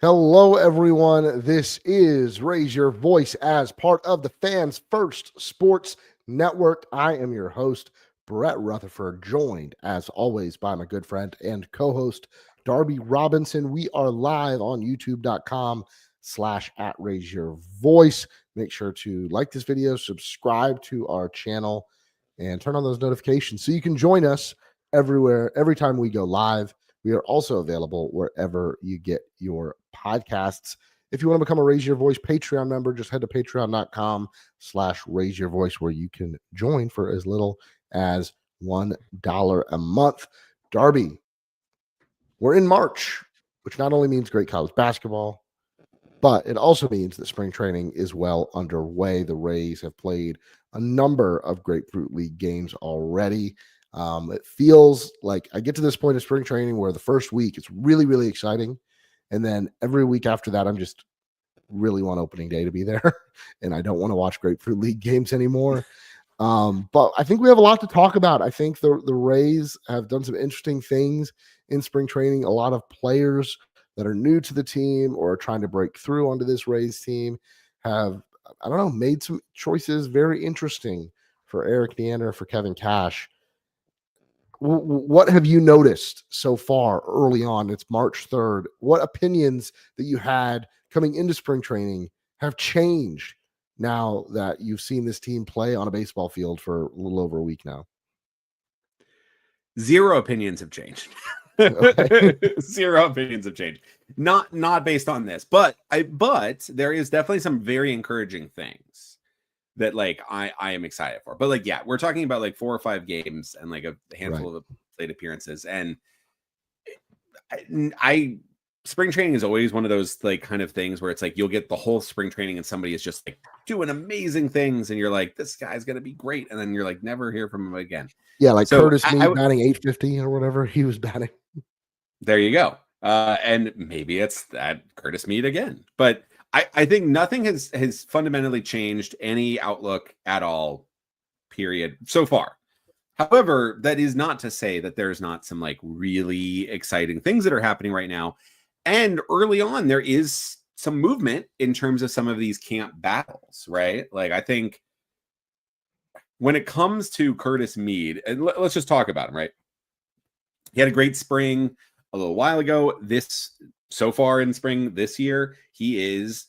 Hello, everyone. This is Raise Your Voice as part of the Fans First Sports Network. I am your host, Brett Rutherford, joined as always by my good friend and co host, Darby Robinson. We are live on youtube.com/at Raise Your Voice. Make sure to like this video, subscribe to our channel, and turn on those notifications so you can join us everywhere, every time we go live. We are also available wherever you get your podcasts. If you want to become a Raise Your Voice Patreon member, just head to patreon.com/raise your voice, where you can join for as little as $1 a month. Darby, we're in March, which not only means great college basketball, but it also means that spring training is well underway. The Rays have played a number of Grapefruit League games already. It feels like I get to this point of spring training where the first week it's really, really exciting. And then every week after that, I'm just really want opening day to be there. And I don't want to watch Grapefruit League games anymore. But I think we have a lot to talk about. I think the Rays have done some interesting things in spring training. A lot of players that are new to the team or are trying to break through onto this Rays team have, I don't know, made some choices very interesting for Eric Neander, for Kevin Cash. What have you noticed so far early on? It's March 3rd. What opinions that you had coming into spring training have changed now that you've seen this team play on a baseball field for a little over a week now? Zero opinions have changed. Okay. Zero opinions have changed. Not based on this, but there is definitely some very encouraging things that I am excited for. But yeah, we're talking about 4 or 5 games and a handful of plate appearances, and I spring training is always one of those kind of things where it's you'll get the whole spring training and somebody is just doing amazing things and you're like, this guy's gonna be great, and then you're never hear from him again. Yeah, so Curtis Mead batting 850 or whatever he was batting. There you go. And maybe it's that Curtis Mead again, but I think nothing has fundamentally changed any outlook at all, period, so far. However, that is not to say that there's not some really exciting things that are happening right now. And early on, there is some movement in terms of some of these camp battles, right? I think when it comes to Curtis Mead, and let's just talk about him, right? He had a great spring a little while ago. So far in spring this year, he has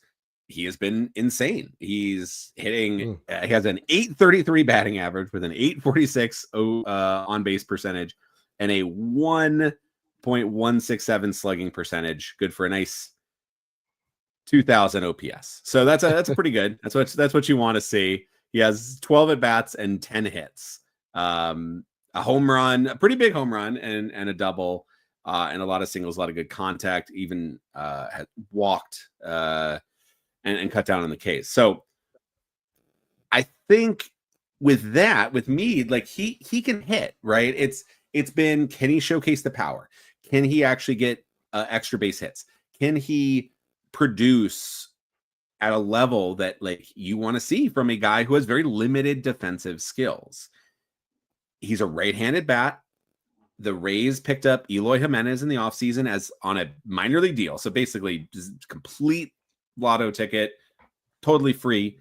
been insane. He's hitting, he has an 833 batting average with an 846 on base percentage and a 1.167 slugging percentage. Good for a nice 2000 OPS. So that's pretty good. That's what you want to see. He has 12 at bats and 10 hits. A home run, a pretty big home run, and a double, and a lot of singles, a lot of good contact, even had walked and cut down on the case. So I think with Mead, he can hit, right? It's been, can he showcase the power? Can he actually get extra base hits? Can he produce at a level that you want to see from a guy who has very limited defensive skills? He's a right-handed bat. The Rays picked up Eloy Jimenez in the offseason as on a minor league deal. So basically just complete lotto ticket, totally free,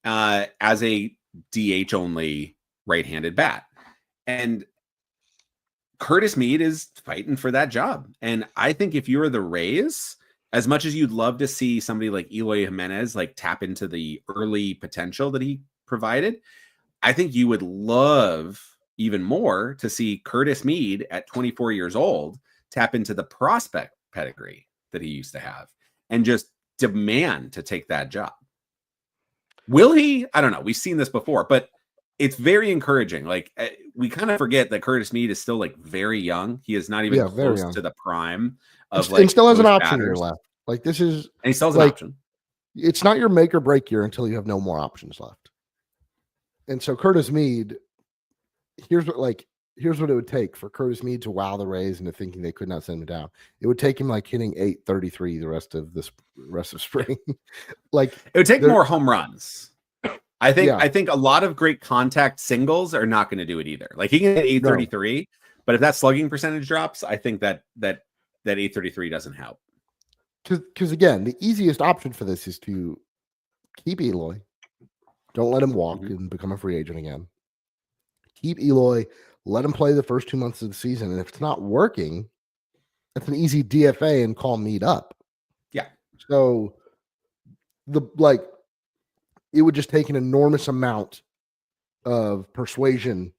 as a DH only right-handed bat. And Curtis Mead is fighting for that job. And I think if you're the Rays, as much as you'd love to see somebody like Eloy Jimenez tap into the early potential that he provided, I think you would love even more to see Curtis Mead at 24 years old tap into the prospect pedigree that he used to have and just demand to take that job. Will he? I don't know. We've seen this before, but it's very encouraging. We kind of forget that Curtis Mead is still very young. He is not even close to the prime of and still has an option batters. year left. This is, and he still has an option. It's not your make or break year until you have no more options left. And so Curtis Mead, here's what it would take for Curtis Mead to wow the Rays into thinking they could not send him down. It would take him hitting 833 the rest of spring. It would take more home runs. I think a lot of great contact singles are not going to do it either. He can hit 833, but if that slugging percentage drops, I think that 833 doesn't help. because again, the easiest option for this is to keep Eloy. Don't let him walk and become a free agent again. Keep Eloy. Let him play the first 2 months of the season. And if it's not working, that's an easy DFA and call Mead up. Yeah. So it would just take an enormous amount of persuasion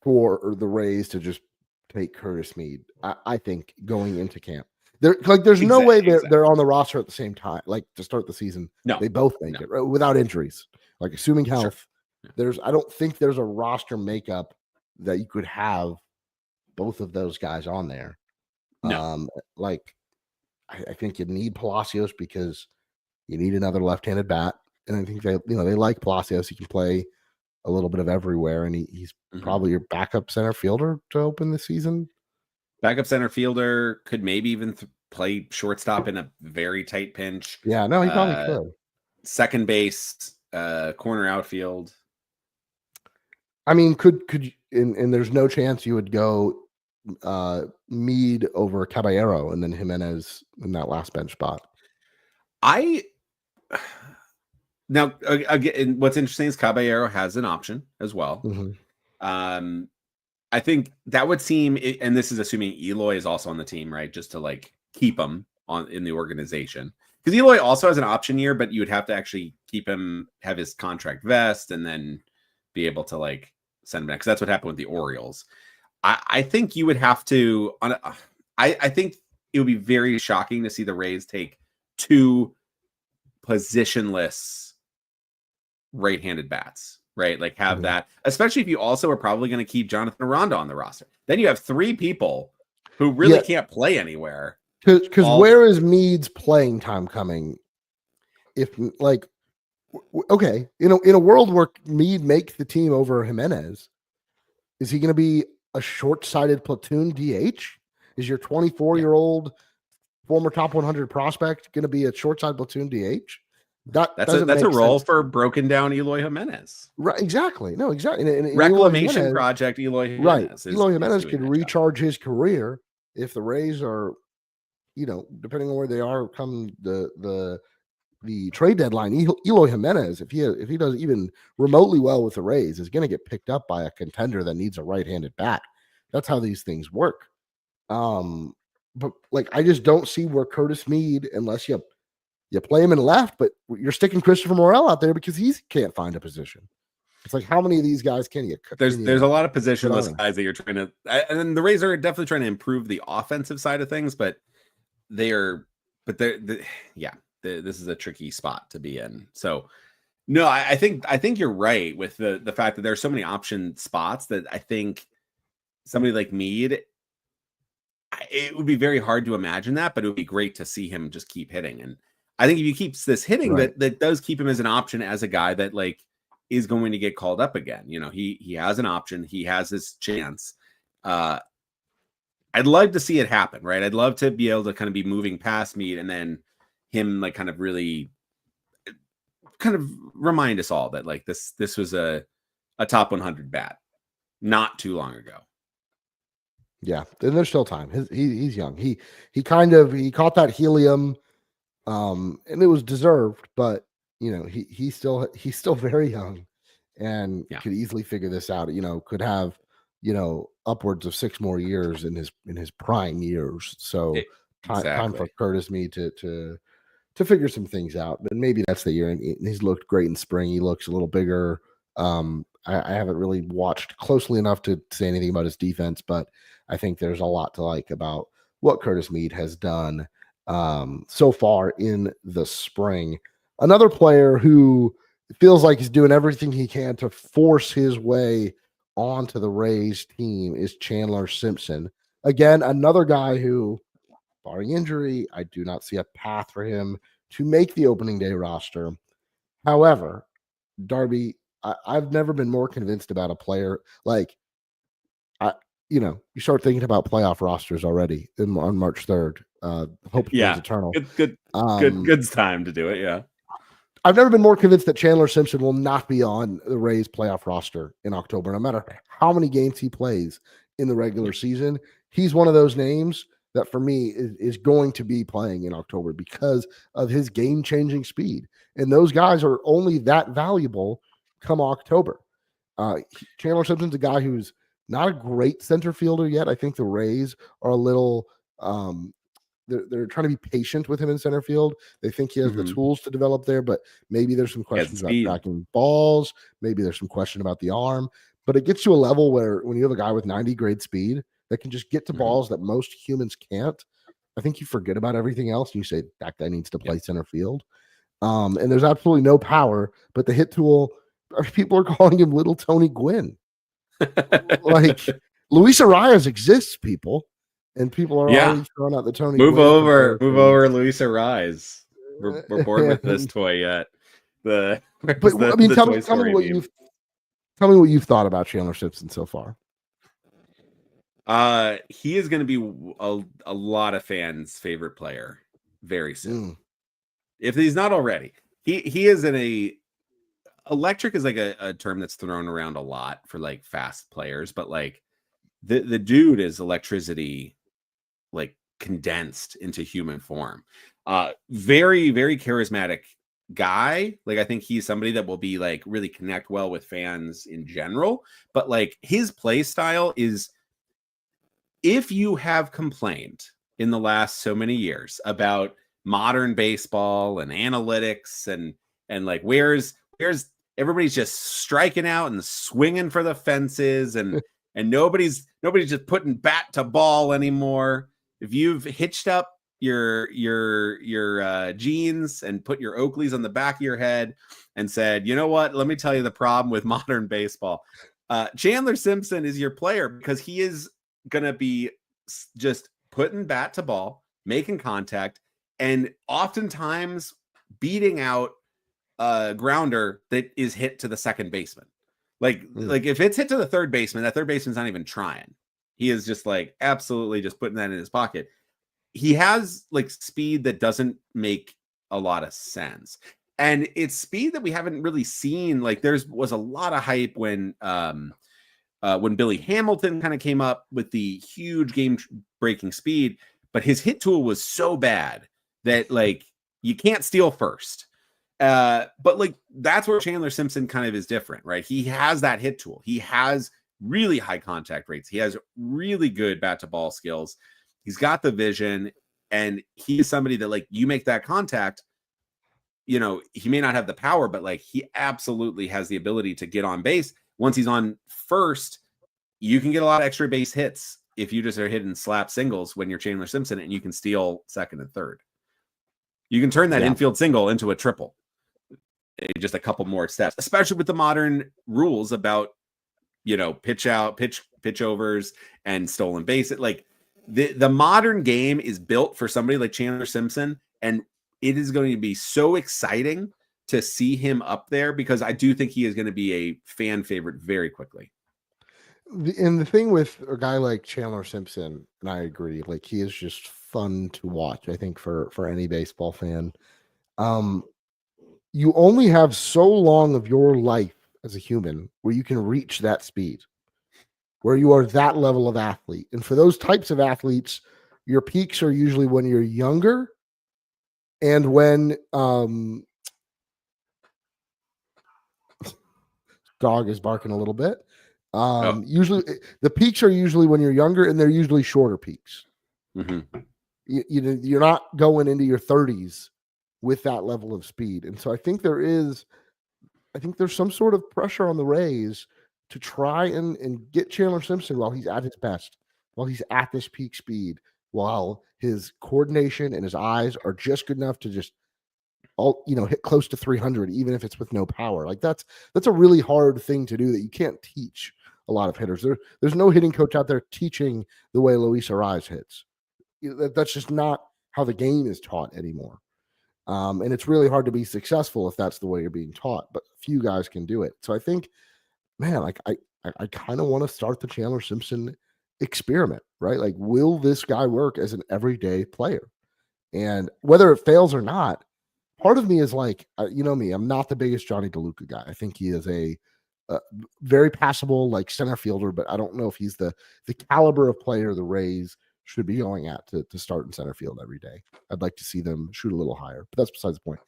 for the Rays to just take Curtis Mead. I think going into camp. There's no way they're on the roster at the same time, like to start the season. No, they both make it right, without injuries, like assuming health. Sure. I don't think there's a roster makeup that you could have both of those guys on there. No. I think you need Palacios because you need another left-handed bat, and I think they like Palacios. He can play a little bit of everywhere, and he's probably your backup center fielder to open the season. Backup center fielder, could maybe even play shortstop in a very tight pinch. Yeah, no, he probably could. Second base, corner outfield. I mean, could you, and there's no chance you would go Mead over Caballero and then Jimenez in that last bench spot. Now, again, what's interesting is Caballero has an option as well. Mm-hmm. I think that would seem, and this is assuming Eloy is also on the team, right? Just to keep him in the organization, because Eloy also has an option year, but you would have to actually keep him, have his contract vest, and then be able to send him back. Because that's what happened with the Orioles. I think you would have to. I think it would be very shocking to see the Rays take two positionless right-handed bats. Right, have that, especially if you also are probably going to keep Jonathan Aranda on the roster. Then you have three people who really can't play anywhere. Because where is Mead's playing time coming? If okay, in a world where Mead makes the team over Jimenez, is he going to be a short-sighted platoon DH? Is your 24-year-old former top 100 prospect going to be a short-sighted platoon DH? That's a role for broken down Eloy Jimenez. Right, exactly. No, exactly. And Reclamation project Eloy Jimenez. Right. Eloy Jimenez could recharge his career if the Rays are, depending on where they are come the trade deadline. Eloy Jimenez, if he does even remotely well with the Rays, is going to get picked up by a contender that needs a right-handed bat. That's how these things work. But I just don't see where Curtis Mead, unless you play him in left, but you're sticking Christopher Morel out there because he can't find a position. It's how many of these guys can you? There's a lot of positionless guys that you're trying to, and then the Rays are definitely trying to improve the offensive side of things, but this is a tricky spot to be in. So no, I think you're right with the fact that there's so many option spots that I think somebody like Mead, it would be very hard to imagine that, but it would be great to see him just keep hitting. And I think if you keep this hitting, that does keep him as an option, as a guy that is going to get called up again. He has an option. He has his chance. I'd love to see it happen, right? I'd love to be able to kind of be moving past Mead and then him kind of really kind of remind us all that this was a top 100 bat not too long ago. Yeah, and there's still time. He's young. He caught that helium. And it was deserved, but he's still very young and could easily figure this out. Could have upwards of 6 more years in his prime years. So time for Curtis Mead to figure some things out. But maybe that's the year. And he's looked great in spring. He looks a little bigger. I haven't really watched closely enough to say anything about his defense, but I think there's a lot to like about what Curtis Mead has done so far in the spring. Another player who feels like he's doing everything he can to force his way onto the Rays team is Chandler Simpson. Again, another guy who, barring injury, I do not see a path for him to make the opening day roster. However, Darby, I've never been more convinced about a player. You start thinking about playoff rosters already on March 3rd. Hope is eternal. Good time to do it. Yeah. I've never been more convinced that Chandler Simpson will not be on the Rays playoff roster in October, no matter how many games he plays in the regular season. He's one of those names that for me is going to be playing in October because of his game-changing speed. And those guys are only that valuable come October. Chandler Simpson's a guy who's not a great center fielder yet. I think the Rays are a little they're trying to be patient with him in center field. They think he has the tools to develop there, but maybe there's some questions about tracking balls. Maybe there's some question about the arm. But it gets to a level where when you have a guy with 90 grade speed that can just get to balls that most humans can't, I think you forget about everything else. And you say that guy needs to play center field. And there's absolutely no power, but the hit tool, people are calling him Little Tony Gwynn. Like Luis Arias exists, people. And people are already throwing out the Tony. Move over, Luis Arias. We're bored with this toy yet. Tell me what you've thought about Chandler Simpson so far. He is going to be a lot of fans' favorite player very soon. If he's not already. He is electric is like a term that's thrown around a lot for like fast players, but like the dude is electricity like condensed into human form. Very, very charismatic guy. Like I think he's somebody that will be like really connect well with fans in general, but like his play style is, if you have complained in the last so many years about modern baseball and analytics and like where's everybody's just striking out and swinging for the fences and nobody's just putting bat to ball anymore. If you've hitched up your jeans and put your Oakleys on the back of your head and said, you know what, let me tell you the problem with modern baseball. Chandler Simpson is your player because he is going to be just putting bat to ball, making contact, and oftentimes beating out a grounder that is hit to the second baseman. Like if it's hit to the third baseman, that third baseman's not even trying. He is just like absolutely just putting that in his pocket. He has like speed that doesn't make a lot of sense. And it's speed that we haven't really seen. Like was a lot of hype when Billy Hamilton kind of came up with the huge game breaking speed, but his hit tool was so bad that like you can't steal first. But like that's where Chandler Simpson kind of is different, right? He has that hit tool. He has really high contact rates. He has really good bat to ball skills. He's got the vision, and he is somebody that like you make that contact, you know, he may not have the power, but like he absolutely has the ability to get on base. Once he's on first, you can get a lot of extra base hits if you just are hitting slap singles when you're Chandler Simpson, and you can steal second and third. You can turn that infield single into a triple. Just a couple more steps, especially with the modern rules about, you know, pitch overs and stolen base. Like the modern game is built for somebody like Chandler Simpson, and it is going to be so exciting to see him up there because I do think he is going to be a fan favorite very quickly. And the thing with a guy like Chandler Simpson, and I agree, like he is just fun to watch, I think, for any baseball fan. You only have so long of your life as a human where you can reach that speed, where you are that level of athlete. And for those types of athletes, your peaks are usually when you're younger and when dog is barking a little bit. Usually the peaks are usually when you're younger, and they're usually shorter peaks. Mm-hmm. You're not going into your 30s with that level of speed. And so I think there's some sort of pressure on the Rays to try and get Chandler Simpson while he's at his best, while he's at this peak speed, while his coordination and his eyes are just good enough to just hit close to 300, even if it's with no power. Like that's a really hard thing to do that you can't teach a lot of hitters. There's no hitting coach out there teaching the way Luis Arias hits. That's just not how the game is taught anymore. And it's really hard to be successful if that's the way you're being taught, but few guys can do it. So I think, man, like I kind of want to start the Chandler Simpson experiment, right? Like, will this guy work as an everyday player? And whether it fails or not, part of me is like, you know me, I'm not the biggest Johnny DeLuca guy. I think he is a very passable like center fielder, but I don't know if he's the caliber of player the Rays should be going at to start in center field every day. I'd like to see them shoot a little higher, but that's besides the point.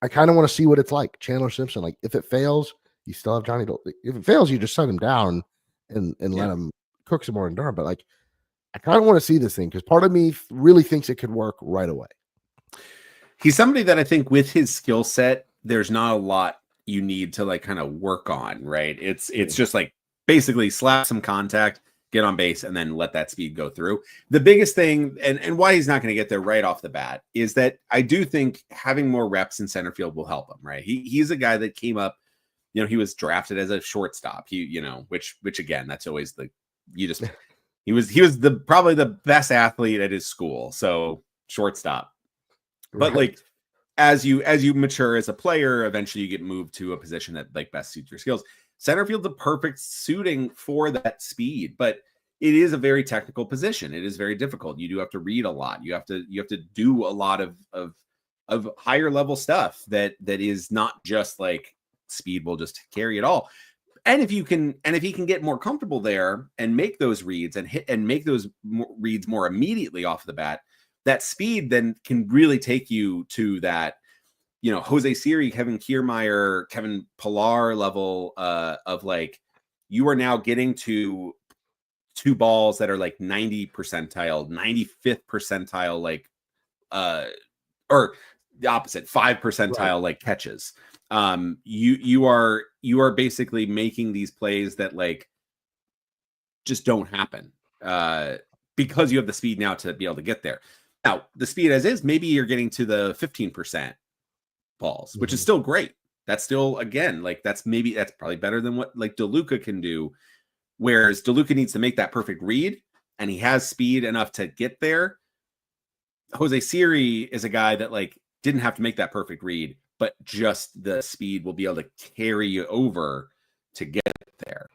I kind of want to see what it's like. Chandler Simpson, like if it fails, you still have Johnny. If it fails, you just set him down and let him cook some more in Durham. But like, I kind of want to see this thing because part of me really thinks it could work right away. He's somebody that I think with his skill set, there's not a lot you need to like kind of work on, right? It's just like basically slap some contact, get on base, and then let that speed go through. The biggest thing, and why he's not going to get there right off the bat, is that I do think having more reps in center field will help him, right? He's a guy that came up, he was drafted as a shortstop. Which again, that's always he was probably the best athlete at his school. So shortstop. But like as you mature as a player, eventually you get moved to a position that like best suits your skills. Center field's a perfect suiting for that speed, but it is a very technical position. It is very difficult. You do have to read a lot. You have to do a lot of higher level stuff that is not just like speed will just carry it all. And if he can get more comfortable there and make those reads and make those reads more immediately off the bat, that speed then can really take you to that, Jose Siri, Kevin Kiermaier, Kevin Pillar level of like, you are now getting to two balls that are like 90 percentile, 95th percentile, like, or the opposite, 5 percentile, right, like catches. You are basically making these plays that like just don't happen because you have the speed now to be able to get there. Now, the speed as is, maybe you're getting to the 15% balls, which is still great. That's still, again, like that's probably better than what like DeLuca can do. Whereas DeLuca needs to make that perfect read, and he has speed enough to get there. Jose Siri is a guy that like didn't have to make that perfect read, but just the speed will be able to carry you over to get there.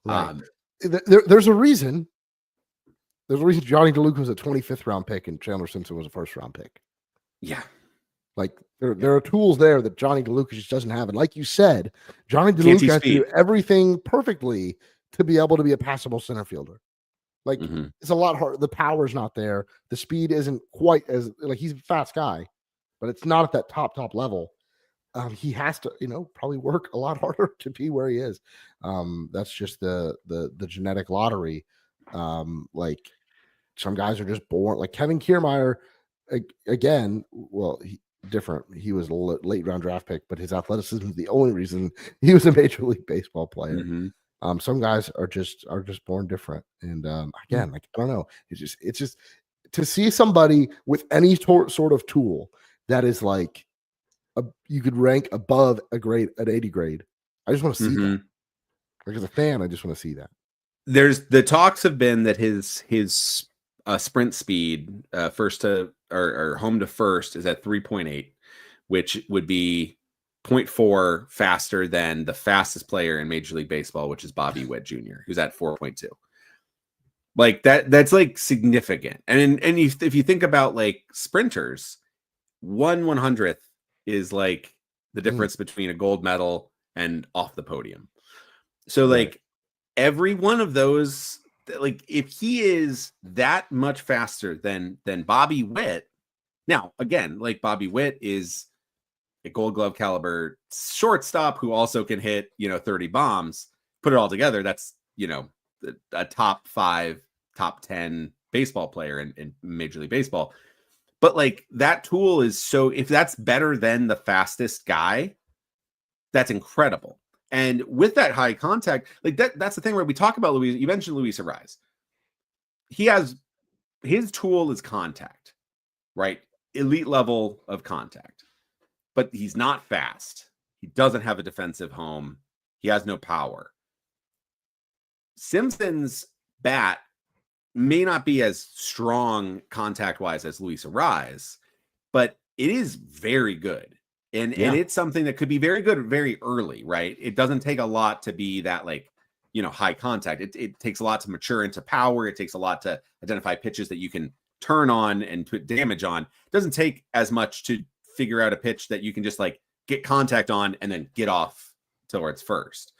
Right. There's a reason. There's a reason Johnny DeLuca was a 25th round pick and Chandler Simpson was a first round pick. Yeah. Like there are tools there that Johnny DeLuca just doesn't have. And like you said, Johnny DeLuca has to do everything perfectly to be able to be a passable center fielder. Like it's a lot harder. The power's not there. The speed isn't quite as like he's a fast guy, but it's not at that top level. He has to, probably work a lot harder to be where he is. That's just the genetic lottery. Like some guys are just born like Kevin Kiermaier again. Well, different. He was a late round draft pick, but his athleticism is the only reason he was a Major League Baseball player. Some guys are just born different. And again, like I don't know. It's just to see somebody with any sort of tool that is like you could rank above an 80 grade. I just want to see that. Like as a fan, I just want to see that. There's the talks have been that his sprint speed first to or home to first is at 3.8, which would be 0.4 faster than the fastest player in Major League Baseball, which is Bobby Witt Jr., who's at 4.2. Like that's like significant. And if you think about like sprinters, 1/100th is like the difference between a gold medal and off the podium. So like every one of those, like if he is that much faster than Bobby Witt, now again, like Bobby Witt is a Gold Glove caliber shortstop who also can hit 30 bombs. Put it all together, that's a top 5, top 10 baseball player in Major League Baseball. But like that tool is so, if that's better than the fastest guy, that's incredible. And with that high contact, like that's the thing where we talk about Luis. You mentioned Luis Arraez. His tool is contact, right? Elite level of contact, but he's not fast. He doesn't have a defensive home. He has no power. Simpson's bat may not be as strong contact wise as Luis Arraez, but it is very good. And it's something that could be very good very early, right? It doesn't take a lot to be that like, high contact. It takes a lot to mature into power. It takes a lot to identify pitches that you can turn on and put damage on. It doesn't take as much to figure out a pitch that you can just like get contact on and then get off towards first.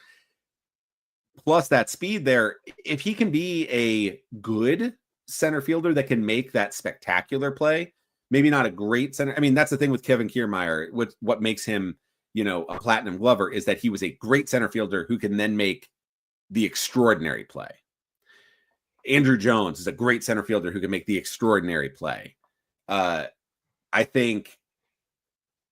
plus that speed there. If he can be a good center fielder that can make that spectacular play, maybe not a great center. I mean, that's the thing with Kevin Kiermaier. What makes him, a platinum glover is that he was a great center fielder who can then make the extraordinary play. Andrew Jones is a great center fielder who can make the extraordinary play. I think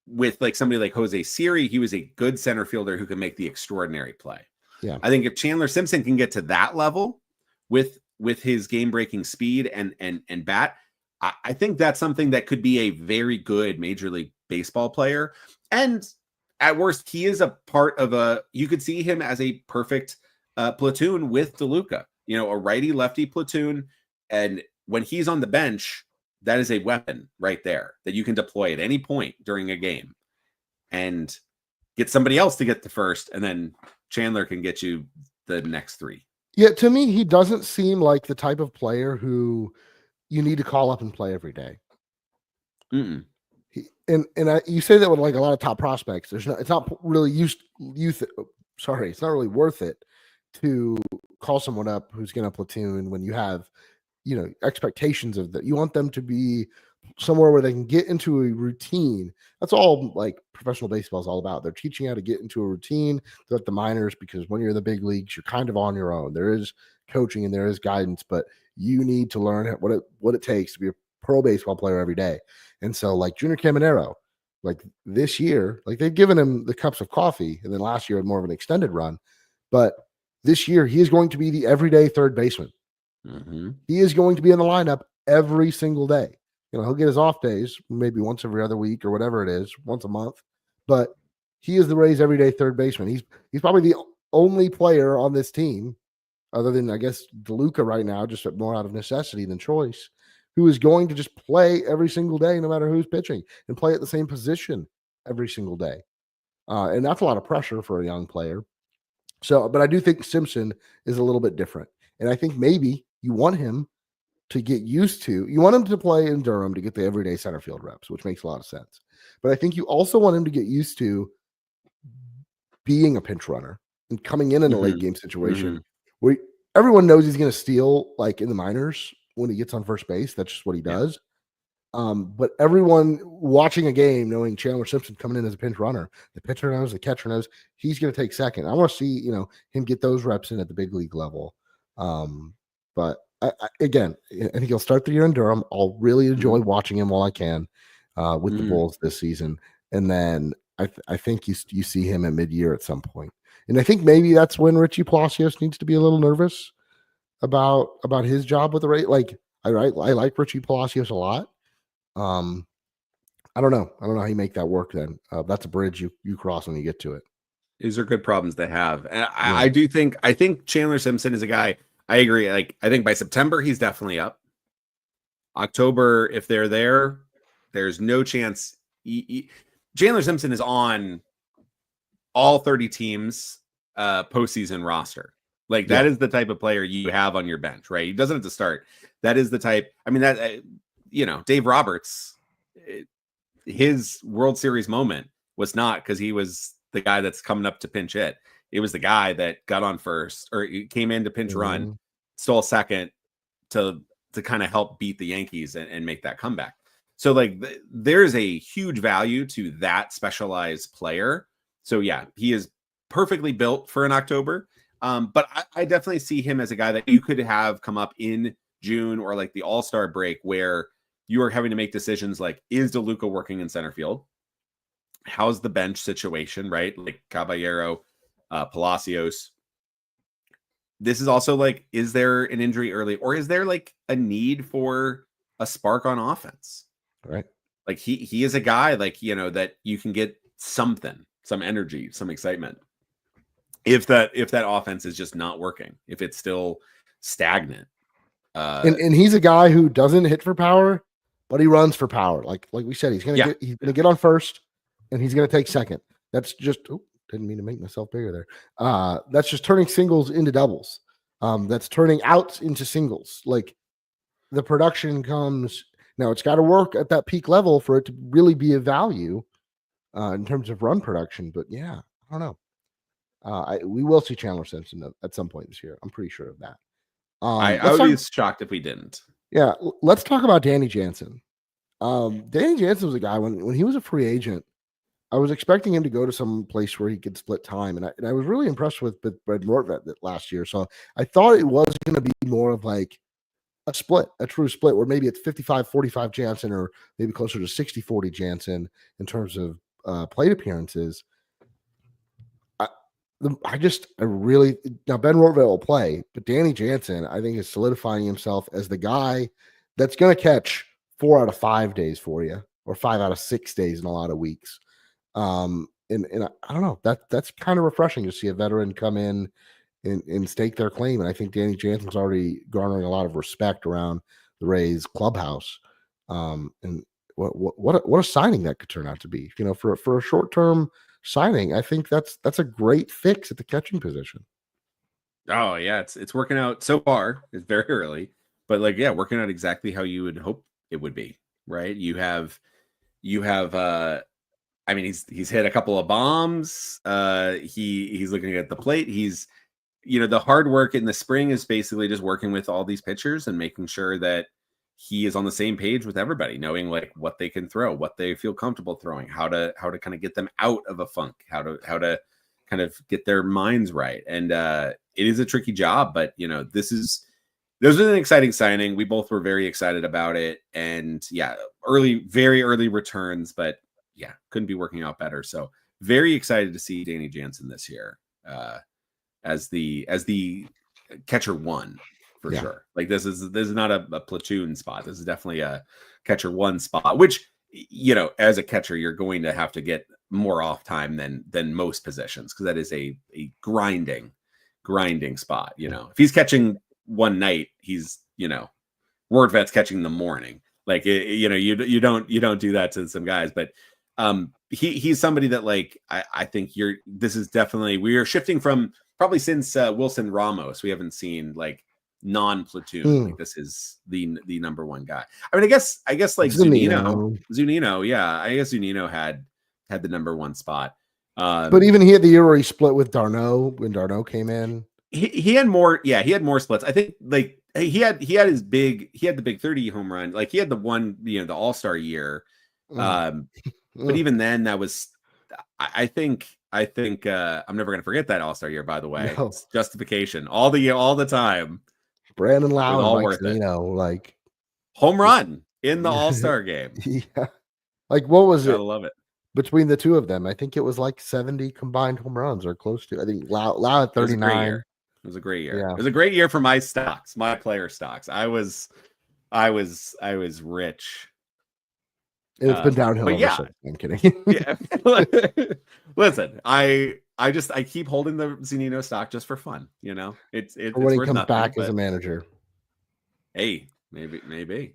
with like somebody like Jose Siri, he was a good center fielder who can make the extraordinary play. Yeah. I think if Chandler Simpson can get to that level with his game-breaking speed and bat, I think that's something that could be a very good Major League Baseball player. And at worst, he is a part of you could see him as a perfect platoon with DeLuca, a righty-lefty platoon. And when he's on the bench, that is a weapon right there that you can deploy at any point during a game and get somebody else to get the first, and then Chandler can get you the next three. Yeah, to me, he doesn't seem like the type of player who you need to call up and play every day. Mm-mm. You say that with like a lot of top prospects. It's not really it's not really worth it to call someone up who's going to platoon when you have, expectations of that. You want them to be somewhere where they can get into a routine. That's all like professional baseball is all about. They're teaching how to get into a routine throughout the minors, because when you're in the big leagues, you're kind of on your own. There is coaching and there is guidance, but you need to learn what it takes to be a pro baseball player every day. And so like Junior Caminero, like this year, like they've given him the cups of coffee, and then last year had more of an extended run. But this year he is going to be the everyday third baseman. Mm-hmm. He is going to be in the lineup every single day. He'll get his off days, maybe once every other week or whatever it is, once a month. But he is the Rays' everyday third baseman. He's probably the only player on this team, other than I guess DeLuca right now, just more out of necessity than choice, who is going to just play every single day, no matter who's pitching, and play at the same position every single day. And that's a lot of pressure for a young player. So, but I do think Simpson is a little bit different. And I think maybe you want him to get used to, you want him to play in Durham to get the everyday center field reps, which makes a lot of sense. But I think you also want him to get used to being a pinch runner and coming in a late game situation where everyone knows he's going to steal, like in the minors when he gets on first base. That's just what he does. But everyone watching a game, knowing Chandler Simpson coming in as a pinch runner, the pitcher knows, the catcher knows he's going to take second. I want to see, him get those reps in at the big league level. But again, I think he'll start the year in Durham. I'll really enjoy watching him while I can with the Bulls this season. And then I think you see him at mid-year at some point. And I think maybe that's when Richie Palacios needs to be a little nervous about his job with the Rays. Like, I like Richie Palacios a lot. I don't know how you make that work then. That's a bridge you cross when you get to it. These are good problems to have. And I think Chandler Simpson is a guy. I agree. Like, I think by September, he's definitely up. October, if they're there, there's no chance. Chandler Simpson is on all 30 teams postseason roster. Like, that is the type of player you have on your bench, right? He doesn't have to start. That is the type. I mean, Dave Roberts, his World Series moment was not because he was the guy that's coming up to pinch hit. It was the guy that got on first, or came in to pinch run, stole second to kind of help beat the Yankees and make that comeback. So like there's a huge value to that specialized player. So yeah, he is perfectly built for an October. But I definitely see him as a guy that you could have come up in June or like the All-Star break where you are having to make decisions like, is DeLuca working in center field? How's the bench situation, right? Like Caballero, Palacios. This is also like, is there an injury early, or is there like a need for a spark on offense? Right. Like he is a guy like, that you can get something, some energy, some excitement. If that offense is just not working, if it's still stagnant. And he's a guy who doesn't hit for power, but he runs for power. Like we said, he's gonna get on first and he's gonna take second. That's just didn't mean to make myself bigger there. That's just turning singles into doubles. That's turning outs into singles. Like the production comes now, it's got to work at that peak level for it to really be of value in terms of run production. But yeah, I don't know. We will see Chandler Simpson at some point this year. I'm pretty sure of that. I would be shocked if we didn't. Yeah, let's talk about Danny Jansen. Danny Jansen was a guy when he was a free agent. I was expecting him to go to some place where he could split time, and I was really impressed with Brad Nortvet last year. So I thought it was going to be more of like a true split, where maybe it's 55-45 Jansen, or maybe closer to 60-40 Jansen in terms of plate appearances. I really now Ben Nortvet will play, but Danny Jansen, I think, is solidifying himself as the guy that's going to catch 4 out of 5 days for you, or 5 out of 6 days in a lot of weeks. And I don't know, that's kind of refreshing to see a veteran come in and stake their claim. And I think Danny Jansen's already garnering a lot of respect around the Rays clubhouse. And what a signing that could turn out to be. For a short term signing, I think that's a great fix at the catching position. Oh yeah, it's working out so far. It's very early, but working out exactly how you would hope it would be. Right? You have I mean, he's hit a couple of bombs. He's looking at the plate. He's, the hard work in the spring is basically just working with all these pitchers and making sure that he is on the same page with everybody, knowing like what they can throw, what they feel comfortable throwing, how to kind of get them out of a funk, how to kind of get their minds right. And it is a tricky job, but this was an exciting signing. We both were very excited about it, and very early returns, but couldn't be working out better. So very excited to see Danny Jansen this year as the catcher one for sure. Like this is not a platoon spot. This is definitely a catcher one spot, which as a catcher you're going to have to get more off time than most positions, because that is a grinding spot. If he's catching one night, he's Wordvet's catching the morning. Like you don't do that to some guys, but he's somebody that I think this is definitely, we are shifting from probably since Wilson Ramos. We haven't seen like non-platoon. Like this is the number one guy. I mean, I guess like Zunino. Yeah. I guess Zunino had the number one spot. But even he had the year where he split with d'Arnaud when d'Arnaud came in. He had more. Yeah. He had more splits. I think like he had the big 30 home run. Like he had the one, the all-star year. But even then, that was, I think I'm never going to forget that all-star year, by the way. No. It's justification all the time. Brandon Lau all and worth Mike it. Like home run in the all-star game. Yeah. Like what was it? I love it. Between the two of them, I think it was like 70 combined home runs or close to. I think Lau at 39. It was a great year. Yeah. It was a great year for my stocks, my player stocks. I was rich. And it's been downhill. But yeah, since. I'm kidding. Yeah. Listen, I keep holding the Zunino stock just for fun. It's when he worth comes nothing, back as a manager. Hey, maybe.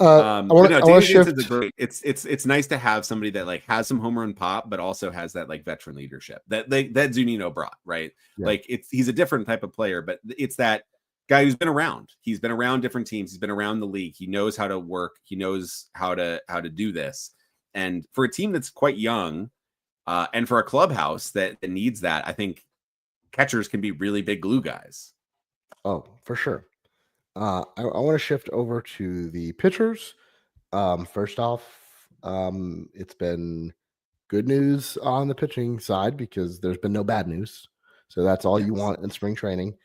I want to shift. It's nice to have somebody that like has some home run pop, but also has that like veteran leadership that Zunino brought, right? Yeah. Like he's a different type of player, but it's that guy who's been around. He's been around different teams. He's been around the league. He knows how to work. He knows how to do this. And for a team that's quite young, and for a clubhouse that needs that, I think catchers can be really big glue guys. Oh, for sure. I want to shift over to the pitchers. First off, it's been good news on the pitching side because there's been no bad news. So that's all you want in spring training.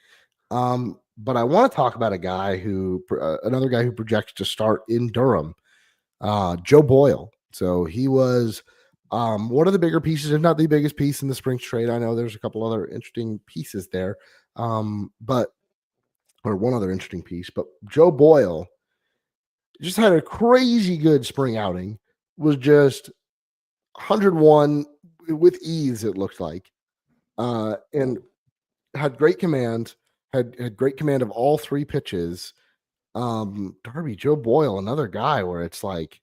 But I want to talk about another guy who projects to start in Durham, Joe Boyle. So he was one of the bigger pieces, if not the biggest piece in the spring trade. I know there's a couple other interesting pieces there, or one other interesting piece. But Joe Boyle just had a crazy good spring outing. Was just 101 with ease, it looked like, and had great command. Had great command of all three pitches. Darby, Joe Boyle, another guy where it's like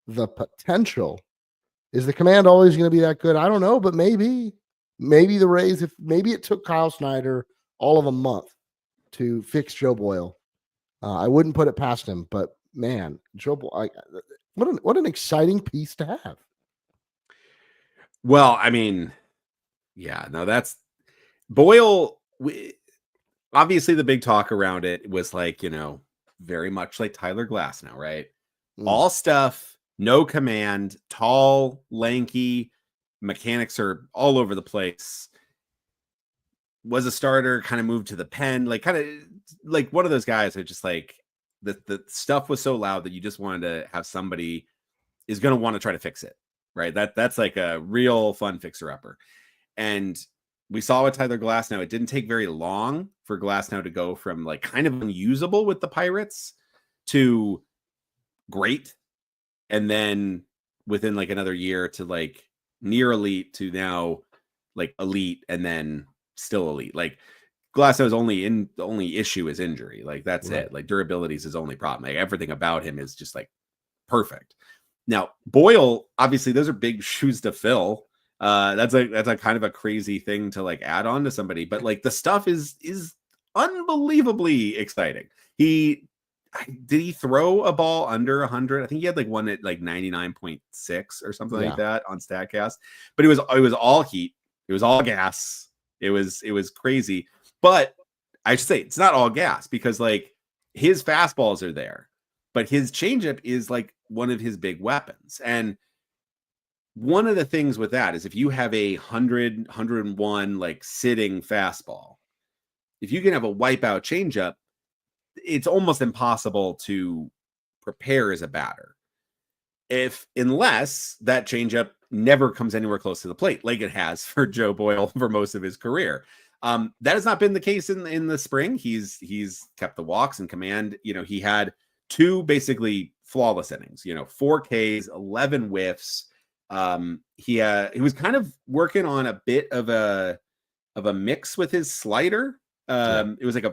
the potential. Is the command always going to be that good? I don't know, but maybe the Rays, maybe it took Kyle Snyder all of a month to fix Joe Boyle. I wouldn't put it past him, but man, Joe Boyle, what an exciting piece to have. Well, I mean, yeah, no, Boyle, obviously the big talk around it was like, very much like Tyler Glasnow, right? All stuff, no command, tall, lanky, mechanics are all over the place. Was a starter, kind of moved to the pen, like kind of like one of those guys who just like the stuff was so loud that you just wanted to have somebody is going to want to try to fix it, right? That's like a real fun fixer-upper. And we saw with Tyler Glasnow, it didn't take very long for Glasnow to go from like kind of unusable with the Pirates to great. And then within like another year to like near elite to now like elite and then still elite. Like Glasnow's the only issue is injury. Like that's it. Like durability is his only problem. Like everything about him is just like perfect. Now Boyle, obviously those are big shoes to fill. That's a kind of a crazy thing to like add on to somebody, but like the stuff is unbelievably exciting. Did he throw a ball under 100? I think he had like one at like 99.6 or something like that on StatCast. But it was all heat. It was all gas. It was crazy. But I should say it's not all gas because like his fastballs are there, but his changeup is like one of his big weapons. And one of the things with that is if you have a 101 like sitting fastball, if you can have a wipeout changeup, it's almost impossible to prepare as a batter. Unless that changeup never comes anywhere close to the plate, like it has for Joe Boyle for most of his career. That has not been the case in the spring. He's kept the walks and command. He had 2 basically flawless innings. 4 Ks, 11 whiffs. He was kind of working on a bit of a mix with his slider. It was like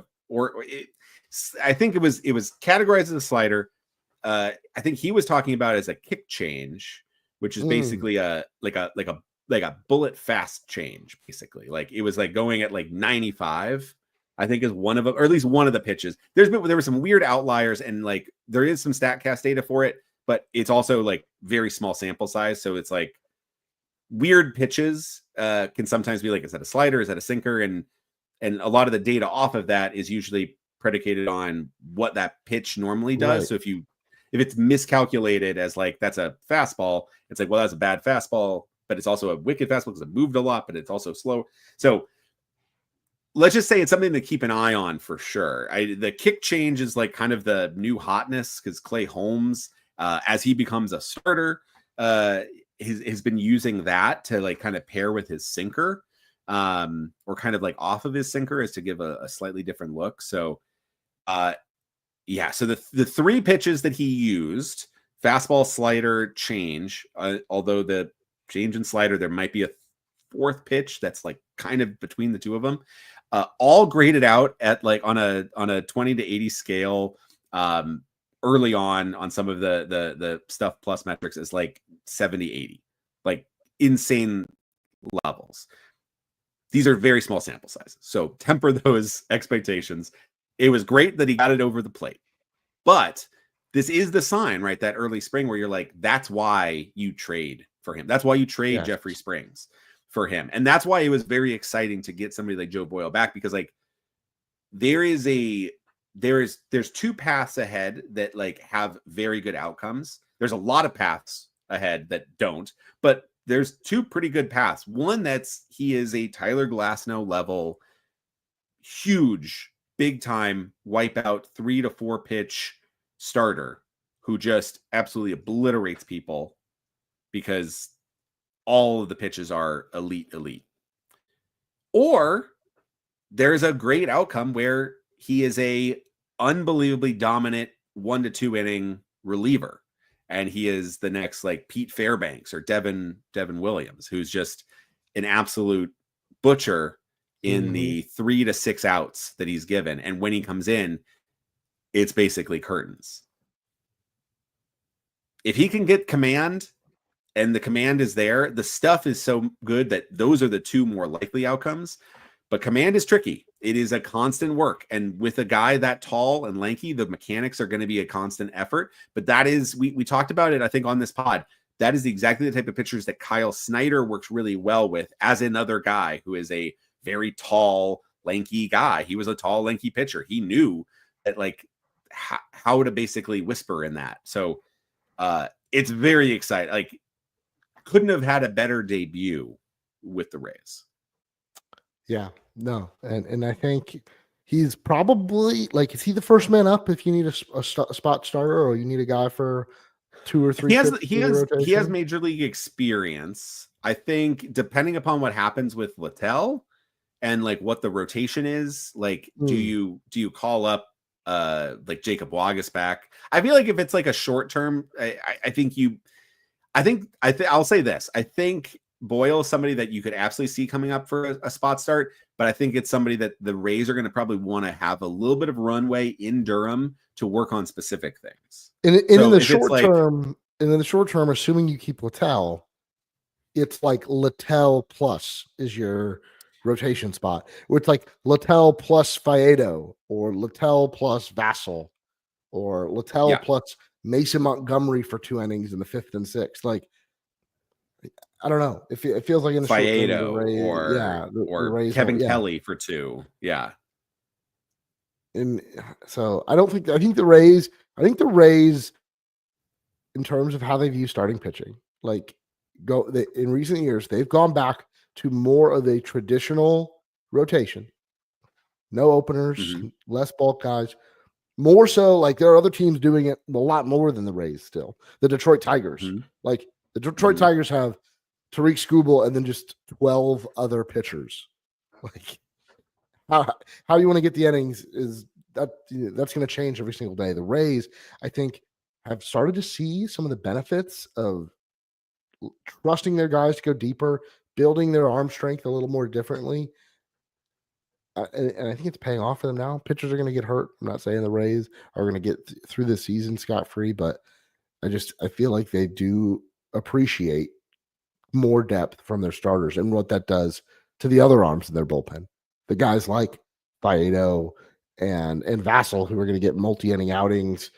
I think it was categorized as a slider. I think he was talking about it as a kick change, which is basically a bullet fast change. Basically, like it was like going at like 95. I think is one of them, or at least one of the pitches. There were some weird outliers, and like there is some StatCast data for it, but it's also like very small sample size, so it's like weird pitches can sometimes be like, is that a slider? Is that a sinker? And a lot of the data off of that is usually predicated on what that pitch normally does. Right. So if it's miscalculated as like that's a fastball, it's like, well, that's a bad fastball, but it's also a wicked fastball because it moved a lot, but it's also slow. So let's just say it's something to keep an eye on for sure. The kick change is like kind of the new hotness because Clay Holmes, as he becomes a starter, has been using that to like kind of pair with his sinker, or kind of like off of his sinker, is to give a slightly different look. So so the 3 pitches that he used, fastball, slider, change, although the change and slider, there might be a 4th pitch that's like kind of between the 2 of them, all graded out at like on a 20 to 80 scale, early on some of the stuff plus metrics is like 70, 80, like insane levels. These are very small sample sizes, so temper those expectations. It was great that he got it over the plate, but this is the sign, right? That early spring where you're like, that's why you trade for him. That's why you trade Jeffrey Springs for him. And that's why it was very exciting to get somebody like Joe Boyle back, because like there's 2 paths ahead that like have very good outcomes. There's a lot of paths ahead that don't, but there's 2 pretty good paths. One he is a Tyler Glasnow level, huge, big time wipeout 3 to 4 pitch starter who just absolutely obliterates people because all of the pitches are elite. Or there's a great outcome where he is a unbelievably dominant 1 to 2 inning reliever, and he is the next like Pete Fairbanks or Devin Williams, who's just an absolute butcher in the 3 to 6 outs that he's given. And when he comes in, it's basically curtains. If he can get command and the command is there, the stuff is so good that those are the 2 more likely outcomes. But command is tricky. It is a constant work. And with a guy that tall and lanky, the mechanics are going to be a constant effort. But that is, we talked about it, I think, on this pod. That is exactly the type of pitchers that Kyle Snyder works really well with as another guy who is a very tall, lanky guy. He was a tall, lanky pitcher. He knew that like how to basically whisper in that. So it's very exciting. Like, couldn't have had a better debut with the Rays. Yeah, no, and I think he's probably like, is he the first man up if you need a spot starter, or you need a guy for 2 or 3? He has major league experience. I think depending upon what happens with Littell and like what the rotation is, like do you call up like Jacob Wagas back? I feel like if it's like a short term, I'll say this. I think Boyle is somebody that you could absolutely see coming up for a spot start, but I think it's somebody that the Rays are going to probably want to have a little bit of runway in Durham to work on specific things. In the short term, assuming you keep Littell, it's like Littell plus is your rotation spot. It's like Littell plus Faedo, or Littell plus Vassell, or Littell plus Mason Montgomery for 2 innings in the 5th and 6th. Like, I don't know. It feels like in the Faedo or Rays, Kevin Kelly for 2. Yeah. And so I think the Rays, in terms of how they view starting pitching, like in recent years, they've gone back to more of a traditional rotation. No openers, less bulk guys. More so, like there are other teams doing it a lot more than the Rays still. The Detroit Tigers. Like the Detroit Tigers have Tariq Skubal and then just 12 other pitchers. Like how you want to get the innings is that's going to change every single day. The Rays, I think, have started to see some of the benefits of trusting their guys to go deeper, building their arm strength a little more differently. And I think it's paying off for them now. Pitchers are going to get hurt. I'm not saying the Rays are going to get through the season scot-free, but I feel like they do appreciate more depth from their starters and what that does to the other arms in their bullpen. The guys like Faedo and Vassell, who are going to get multi-inning outings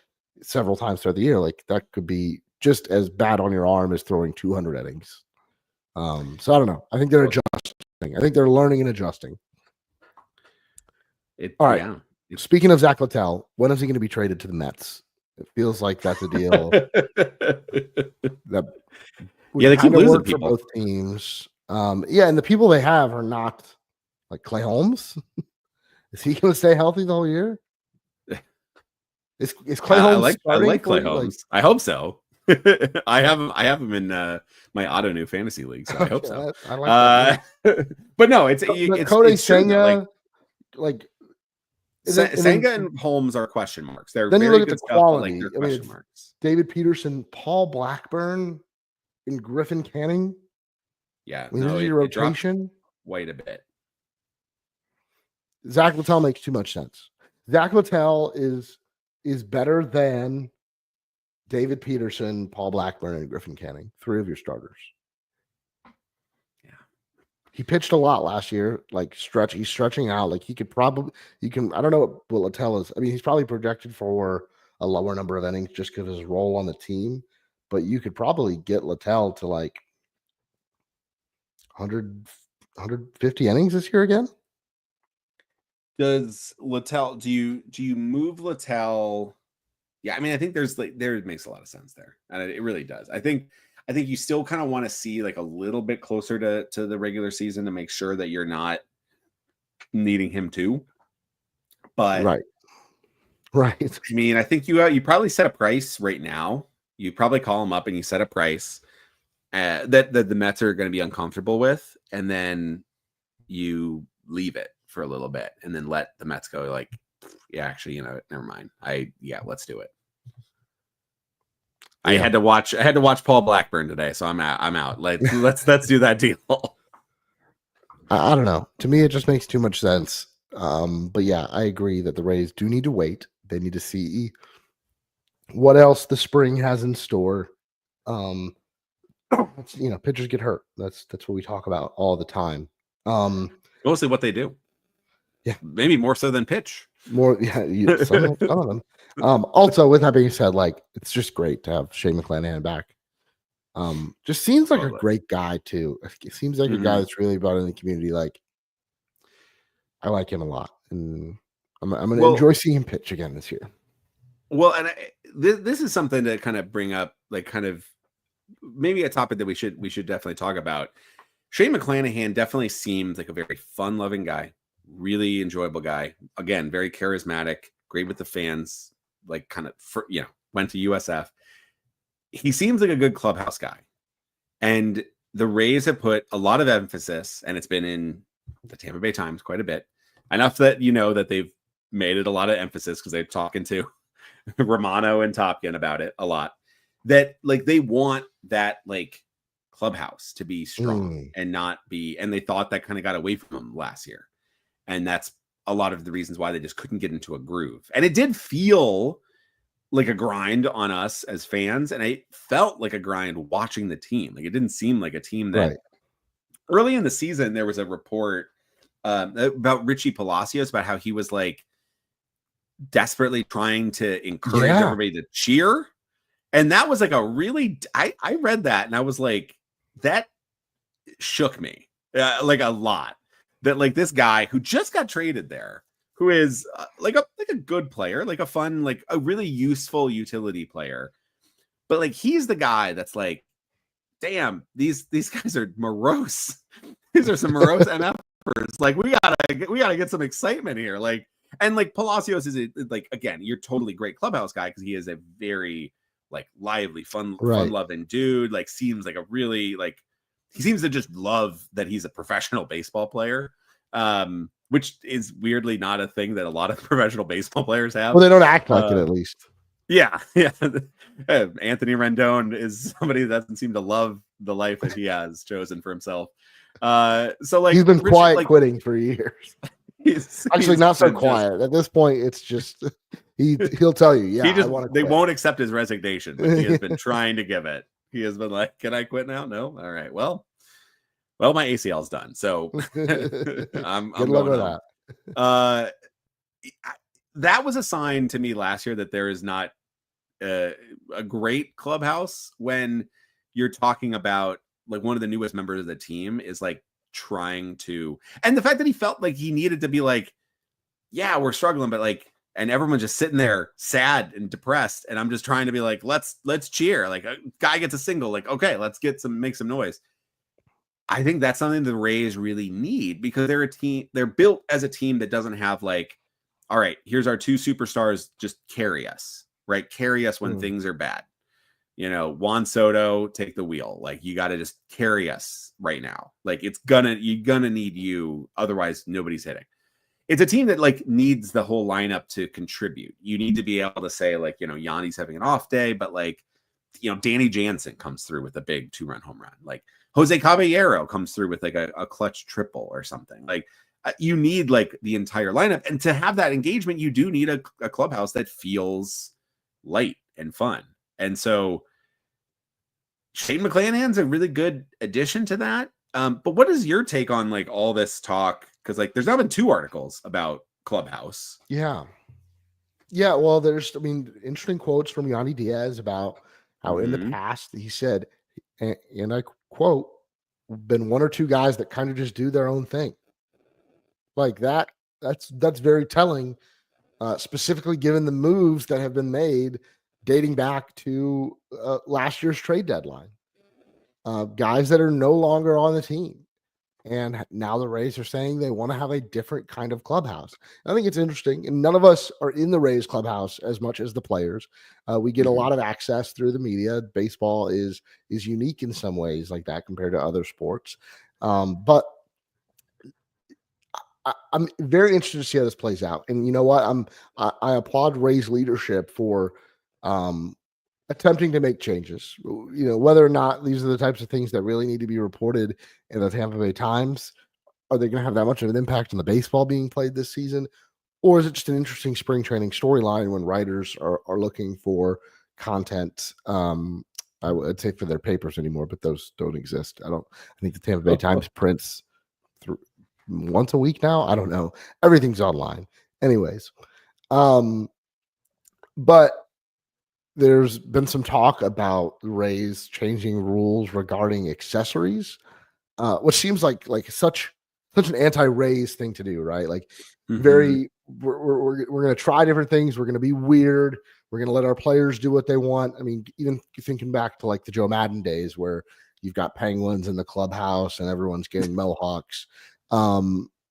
several times throughout the year, like that could be just as bad on your arm as throwing 200 innings. So I don't know. I think they're adjusting. I think they're learning and adjusting. All right. Yeah. Speaking of Zach Littell, when is he going to be traded to the Mets? It feels like that's a deal that they keep losing people for both teams. And the people they have are not like Clay Holmes. Is he going to stay healthy the whole year? Is Clay Holmes? I like Clay Holmes. I hope so. I have him in my Auto New Fantasy League, so I hope so. I like that. But no, it's Kodai Senga, like Senga and Holmes are question marks. They're then very you look good at the stuff, quality. But, like, question marks. David Peterson, Paul Blackburn, and Griffin Canning. Yeah, your rotation quite a bit. Zach Littell makes too much sense. Zach Littell is better than David Peterson, Paul Blackburn, and Griffin Canning, 3 of your starters. Yeah. He pitched a lot last year, he's stretching out. Like I don't know what Littell is. I mean, he's probably projected for a lower number of innings just because of his role on the team, but you could probably get Littell to like 150 innings this year again. Does Littell, do you move Littell? Yeah, I mean, I think there makes a lot of sense there. And it really does. I think you still kind of want to see like a little bit closer to the regular season to make sure that you're not needing him too. But right. I mean, I think you probably set a price right now. You probably call him up and you set a price that the Mets are going to be uncomfortable with, and then you leave it for a little bit and then let the Mets go like, yeah, actually, never mind. Let's do it. Yeah. I had to watch Paul Blackburn today, so I'm out. Like, let's do that deal. I don't know. To me, it just makes too much sense. But yeah, I agree that the Rays do need to wait. They need to see what else the spring has in store. Pitchers get hurt. That's what we talk about all the time. Mostly what they do. Yeah, maybe more so than pitch. More, yeah. Some of them. Also, with that being said, like it's just great to have Shane McClanahan back. Just seems like a great guy too. It seems like a guy that's really brought in the community. Like I like him a lot, and I'm going to Well, enjoy seeing him pitch again this year. Well, and this is something to kind of bring up, like kind of maybe a topic that we should definitely talk about. Shane McClanahan definitely seemed like a very fun-loving guy, really enjoyable guy. Again, very charismatic, great with the fans. Like kind of went to USF. He seems like a good clubhouse guy, and the Rays have put a lot of emphasis, and it's been in the Tampa Bay Times quite a bit, enough that that they've made it a lot of emphasis because they're talking to Romano and Topkin about it a lot, that like they want that like clubhouse to be strong and not be, and they thought that kind of got away from them last year, and that's a lot of the reasons why they just couldn't get into a groove. And it did feel like a grind on us as fans, and I felt like a grind watching the team. Like it didn't seem like a team that early in the season there was a report about Richie Palacios about how he was like desperately trying to encourage everybody to cheer. And that was like a really, I read that and I was like, that shook me like a lot, that like this guy who just got traded there, who is like a good player, like a fun, like a really useful utility player. But like, he's the guy that's like, damn, these guys are morose. These are some morose MFers. Like we gotta get some excitement here. Like, and like Palacios is like, again, you're totally great clubhouse guy because he is a very like lively, fun-loving dude. Like seems like a really like, he seems to just love that he's a professional baseball player, which is weirdly not a thing that a lot of professional baseball players have. Well, they don't act like it, at least. Yeah. Anthony Rendon is somebody that doesn't seem to love the life that he has chosen for himself. So like he's been Richard, quiet like, quitting for years. Actually, not so quiet. At this point, it's just he'll tell you, yeah, they won't accept his resignation, but he has been trying to give it. He has been like, can I quit now? No. All right. Well, my ACL's done. So I'm going with that. That was a sign to me last year that there is not a great clubhouse when you're talking about like one of the newest members of the team is like trying to, and the fact that he felt like he needed to be like, yeah, we're struggling, but like, and everyone's just sitting there sad and depressed, and I'm just trying to be like, let's cheer. Like a guy gets a single, like, okay, let's make some noise. I think that's something the Rays really need, because they're a team, they're built as a team that doesn't have like, all right, here's our two superstars, just carry us, right? Carry us when things are bad. Juan Soto, take the wheel. Like you got to just carry us right now. Like you're gonna need you. Otherwise nobody's hitting. It's a team that like needs the whole lineup to contribute. You need to be able to say like, Yanni's having an off day, but like, Danny Jansen comes through with a big 2-run home run. Like Jose Caballero comes through with like a clutch triple or something. Like you need like the entire lineup. And to have that engagement, you do need a clubhouse that feels light and fun. And so Shane McClanahan's a really good addition to that. But what is your take on like all this talk? Because like there's now been 2 articles about clubhouse. Yeah. Well, there's, interesting quotes from Yanni Diaz about how in the past he said, and I quote, been 1 or 2 guys that kind of just do their own thing. Like that's very telling, specifically given the moves that have been made dating back to last year's trade deadline. Guys that are no longer on the team. And now the Rays are saying they want to have a different kind of clubhouse. I think it's interesting. And none of us are in the Rays clubhouse as much as the players. We get a lot of access through the media. Baseball is unique in some ways like that compared to other sports. But I'm very interested to see how this plays out. And you know what? I applaud Rays leadership for attempting to make changes. Whether or not these are the types of things that really need to be reported in the Tampa Bay Times. Are they going to have that much of an impact on the baseball being played this season? Or is it just an interesting spring training storyline when writers are looking for content? I would say for their papers anymore, but those don't exist. I think the Tampa Bay Times prints once a week now. I don't know. Everything's online. Anyways. But there's been some talk about the Rays changing rules regarding accessories, which seems like such such an anti-Rays thing to do, right? Like Mhm. very we're going to try different things. We're going to be weird. We're going to let our players do what they want. I mean, even thinking back to like the Joe Madden days where you've got penguins in the clubhouse and everyone's getting mohawks.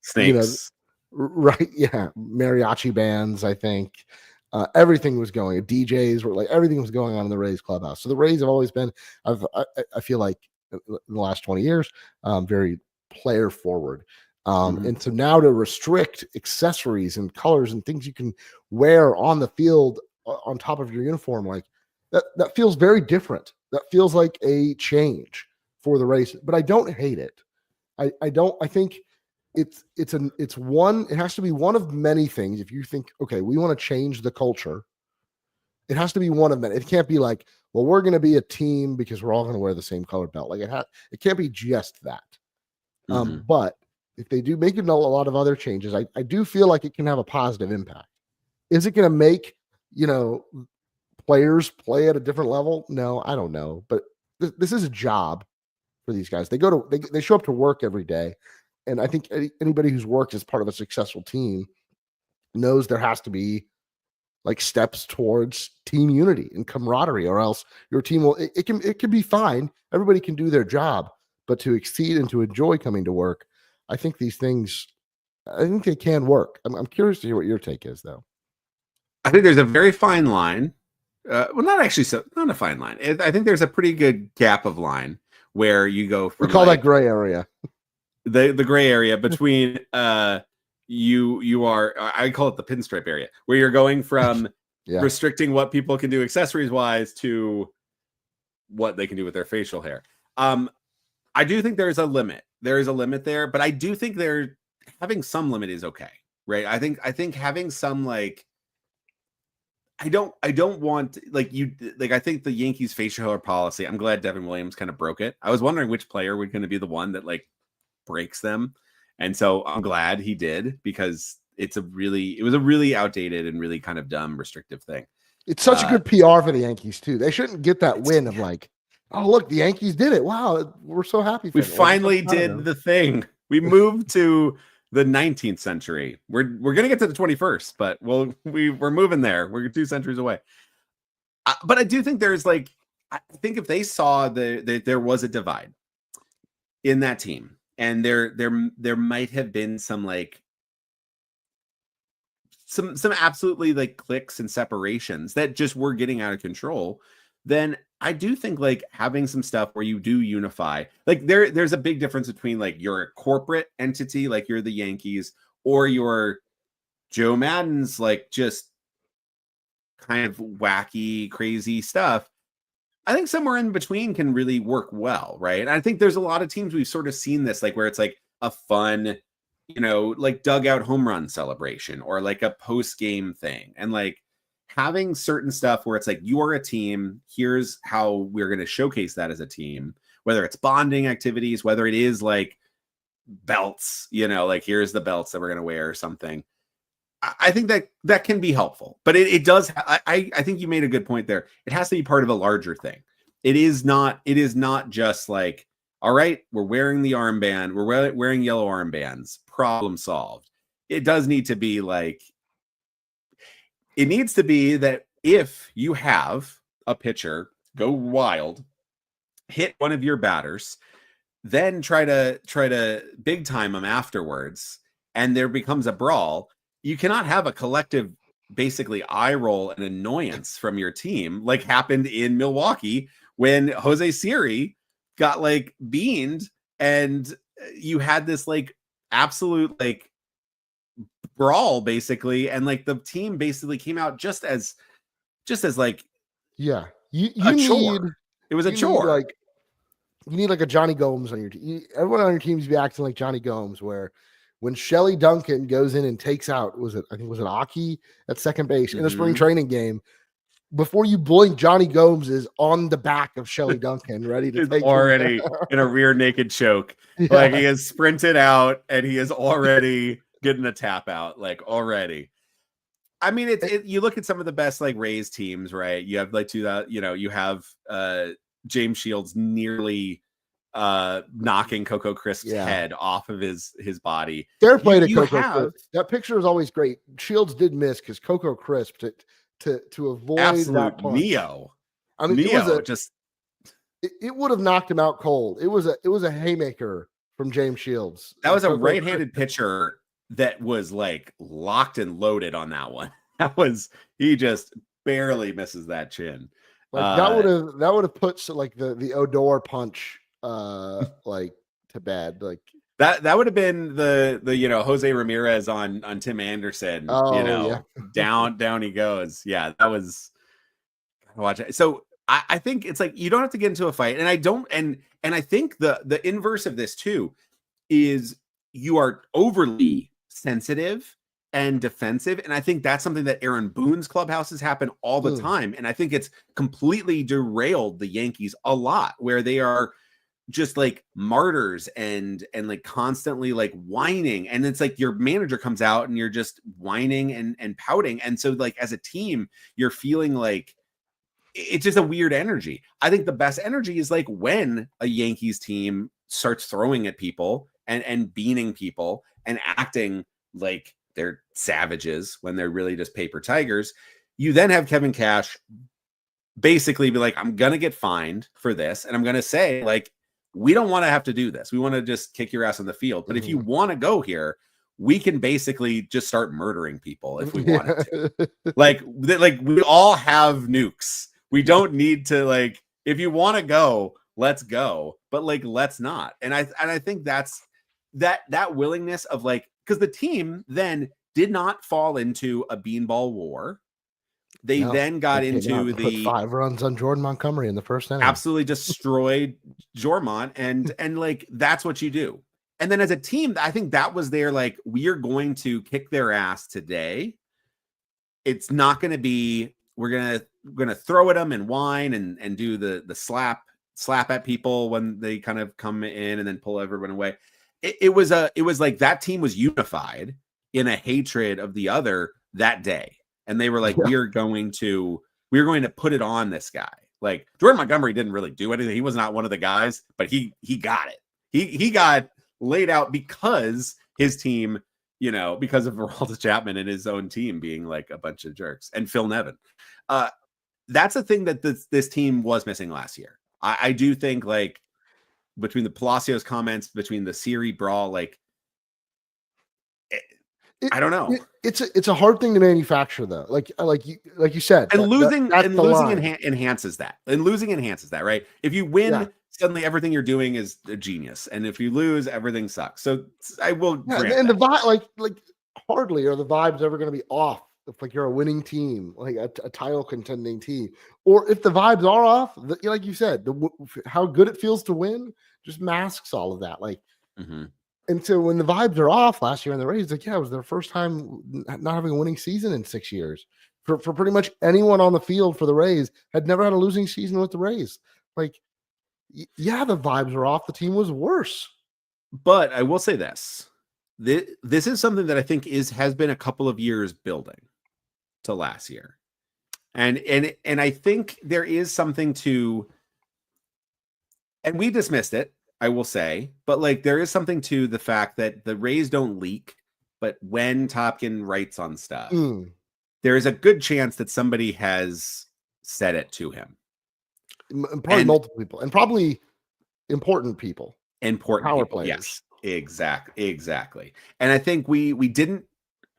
Snakes. Right? Yeah, mariachi bands. I think everything was going. DJs were like everything was going on in the Rays clubhouse. So the Rays have always been. I feel like in the last 20 years, very player forward. And so now to restrict accessories and colors and things you can wear on the field on top of your uniform, like that feels very different. That feels like a change for the race, but I don't hate it. I don't. I think it has to be one of many things. If you think, okay, we want to change the culture, it has to be one of many. It can't be like, well, we're going to be a team because we're all going to wear the same colored belt. Like it can't be just that. But if they do make a lot of other changes, I do feel like it can have a positive impact. Is it going to make, players play at a different level? No, I don't know. But this is a job for these guys. They show up to work every day. And I think anybody who's worked as part of a successful team knows there has to be like steps towards team unity and camaraderie, or else your team it can be fine. Everybody can do their job, but to exceed and to enjoy coming to work, I think these things, I think they can work. I'm curious to hear what your take is, though. I think there's a very fine line. Well, not a fine line. I think there's a pretty good gap of line where you go from we call that gray area. The gray area between you are, I call it the pinstripe area, where you're going from restricting what people can do accessories wise to what they can do with their facial hair. I do think there's a limit. There is a limit there, but I do think having some limit is okay, right? I think having some like, I don't want I think the Yankees facial hair policy, I'm glad Devin Williams kind of broke it. I was wondering which player was going to be the one that like breaks them. And so I'm glad he did, because it was a really outdated and really kind of dumb restrictive thing. It's such a good PR for the Yankees too. They shouldn't get that win of like, oh, look, the Yankees did it. Wow, we're so happy. We finally did the thing. We moved to the 19th century. We're going to get to the 21st, but we're moving there. We're 2 centuries away. But I do think there's like, I think if they saw that there was a divide in that team, and there might have been some like some absolutely like clicks and separations that just were getting out of control, then I do think like having some stuff where you do unify, like there's a big difference between like you're a corporate entity, like you're the Yankees, or you're Joe Madden's like just kind of wacky, crazy stuff. I think somewhere in between can really work well, right? And I think there's a lot of teams we've sort of seen this, like where it's like a fun, like dugout home run celebration or like a post-game thing. And like having certain stuff where it's like, you are a team, here's how we're going to showcase that as a team, whether it's bonding activities, whether it is like belts, like here's the belts that we're going to wear or something. I think that can be helpful, but it does. I think you made a good point there. It has to be part of a larger thing. It is not just like, all right, we're wearing the armband, we're wearing yellow armbands, problem solved. It does need to be like, it needs to be that if you have a pitcher go wild, hit one of your batters, then try to big time them afterwards, and there becomes a brawl, you cannot have a collective basically eye roll and annoyance from your team like happened in Milwaukee when Jose Siri got like beaned, and you had this like absolute like brawl basically, and like the team basically came out just as like you a chore. It was a chore. Like you need like a Johnny Gomes on your team. Everyone on your teams be acting like Johnny Gomes, where when Shelly Duncan goes in and takes out, was it Aki at second base in a spring training game, before you blink, Johnny Gomes is on the back of Shelly Duncan, ready to take already in a rear naked choke. Yeah. Like he has sprinted out and he is already getting a tap out, like already. I mean, you look at some of the best like Rays teams, right? You have like you have James Shields nearly knocking Coco Crisp's Yeah. head off of his body. Fair play to You Coco have- Crisp. That picture is always great. Shields did miss because Coco Crisp to avoid Absolute that punch. Neo. I mean, Neo it would have knocked him out cold. It was a haymaker from James Shields. that was a Coco right-handed pitcher that was like locked and loaded on that one. He just barely misses that chin. Like that would have put like the Odor punch like to bed. Like that would have been the Jose Ramirez on Tim Anderson. Yeah. down he goes. Yeah, that was watch it. So I think it's like you don't have to get into a fight, and I don't, and I think the inverse of this too is you are overly sensitive and defensive, and I think that's something that Aaron Boone's clubhouses happen all the time, and I think it's completely derailed the Yankees a lot, where they are just like martyrs and like constantly like whining, and it's like your manager comes out and you're just whining and pouting, and so like as a team you're feeling like it's just a weird energy. I think the best energy is like when a Yankees team starts throwing at people and beaning people and acting like they're savages when they're really just paper tigers. You then have Kevin Cash basically be like, I'm gonna get fined for this, and I'm gonna say like, we don't want to have to do this. We want to just kick your ass on the field. But if you want to go here, we can basically just start murdering people if we wanted to. like we all have nukes. We don't need to like, if you want to go, let's go, but like, let's not. And I think that's that willingness of like, because the team then did not fall into a beanball war. They then got into put 5 runs on Jordan Montgomery in the first inning. Absolutely destroyed Jormont, and like that's what you do. And then as a team, I think that was their like, we are going to kick their ass today. It's not going to be we're gonna throw at them and whine and do the slap at people when they kind of come in and then pull everyone away. It was like that team was unified in a hatred of the other that day. And they were like, we are going to put it on this guy. Like Jordan Montgomery didn't really do anything. He was not one of the guys, but he got it. He got laid out because his team, because of Aroldis Chapman and his own team being like a bunch of jerks, and Phil Nevin. That's a thing that this team was missing last year. I do think like between the Palacios comments, between the Siri brawl, like I don't know. It's a hard thing to manufacture though. Like you said, and losing enhances that. And losing enhances that, right? If you win, suddenly everything you're doing is a genius, and if you lose, everything sucks. So I will. And the vibe, like hardly are the vibes ever going to be off if like you're a winning team, like a title contending team, or if the vibes are off, like you said, how good it feels to win just masks all of that. Like. Mm-hmm. And so when the vibes are off last year in the Rays, like, it was their first time not having a winning season in 6 years. For pretty much anyone on the field for the Rays had never had a losing season with the Rays. Like, the vibes are off. The team was worse. But I will say this. This is something that I think has been a couple of years building to last year. And I think there is something to, and we dismissed it, I will say, but like there is something to the fact that the Rays don't leak, but when Topkin writes on stuff, there is a good chance that somebody has said it to him. Probably multiple people, and probably important people. Power players. Yes, exactly. And I think we didn't,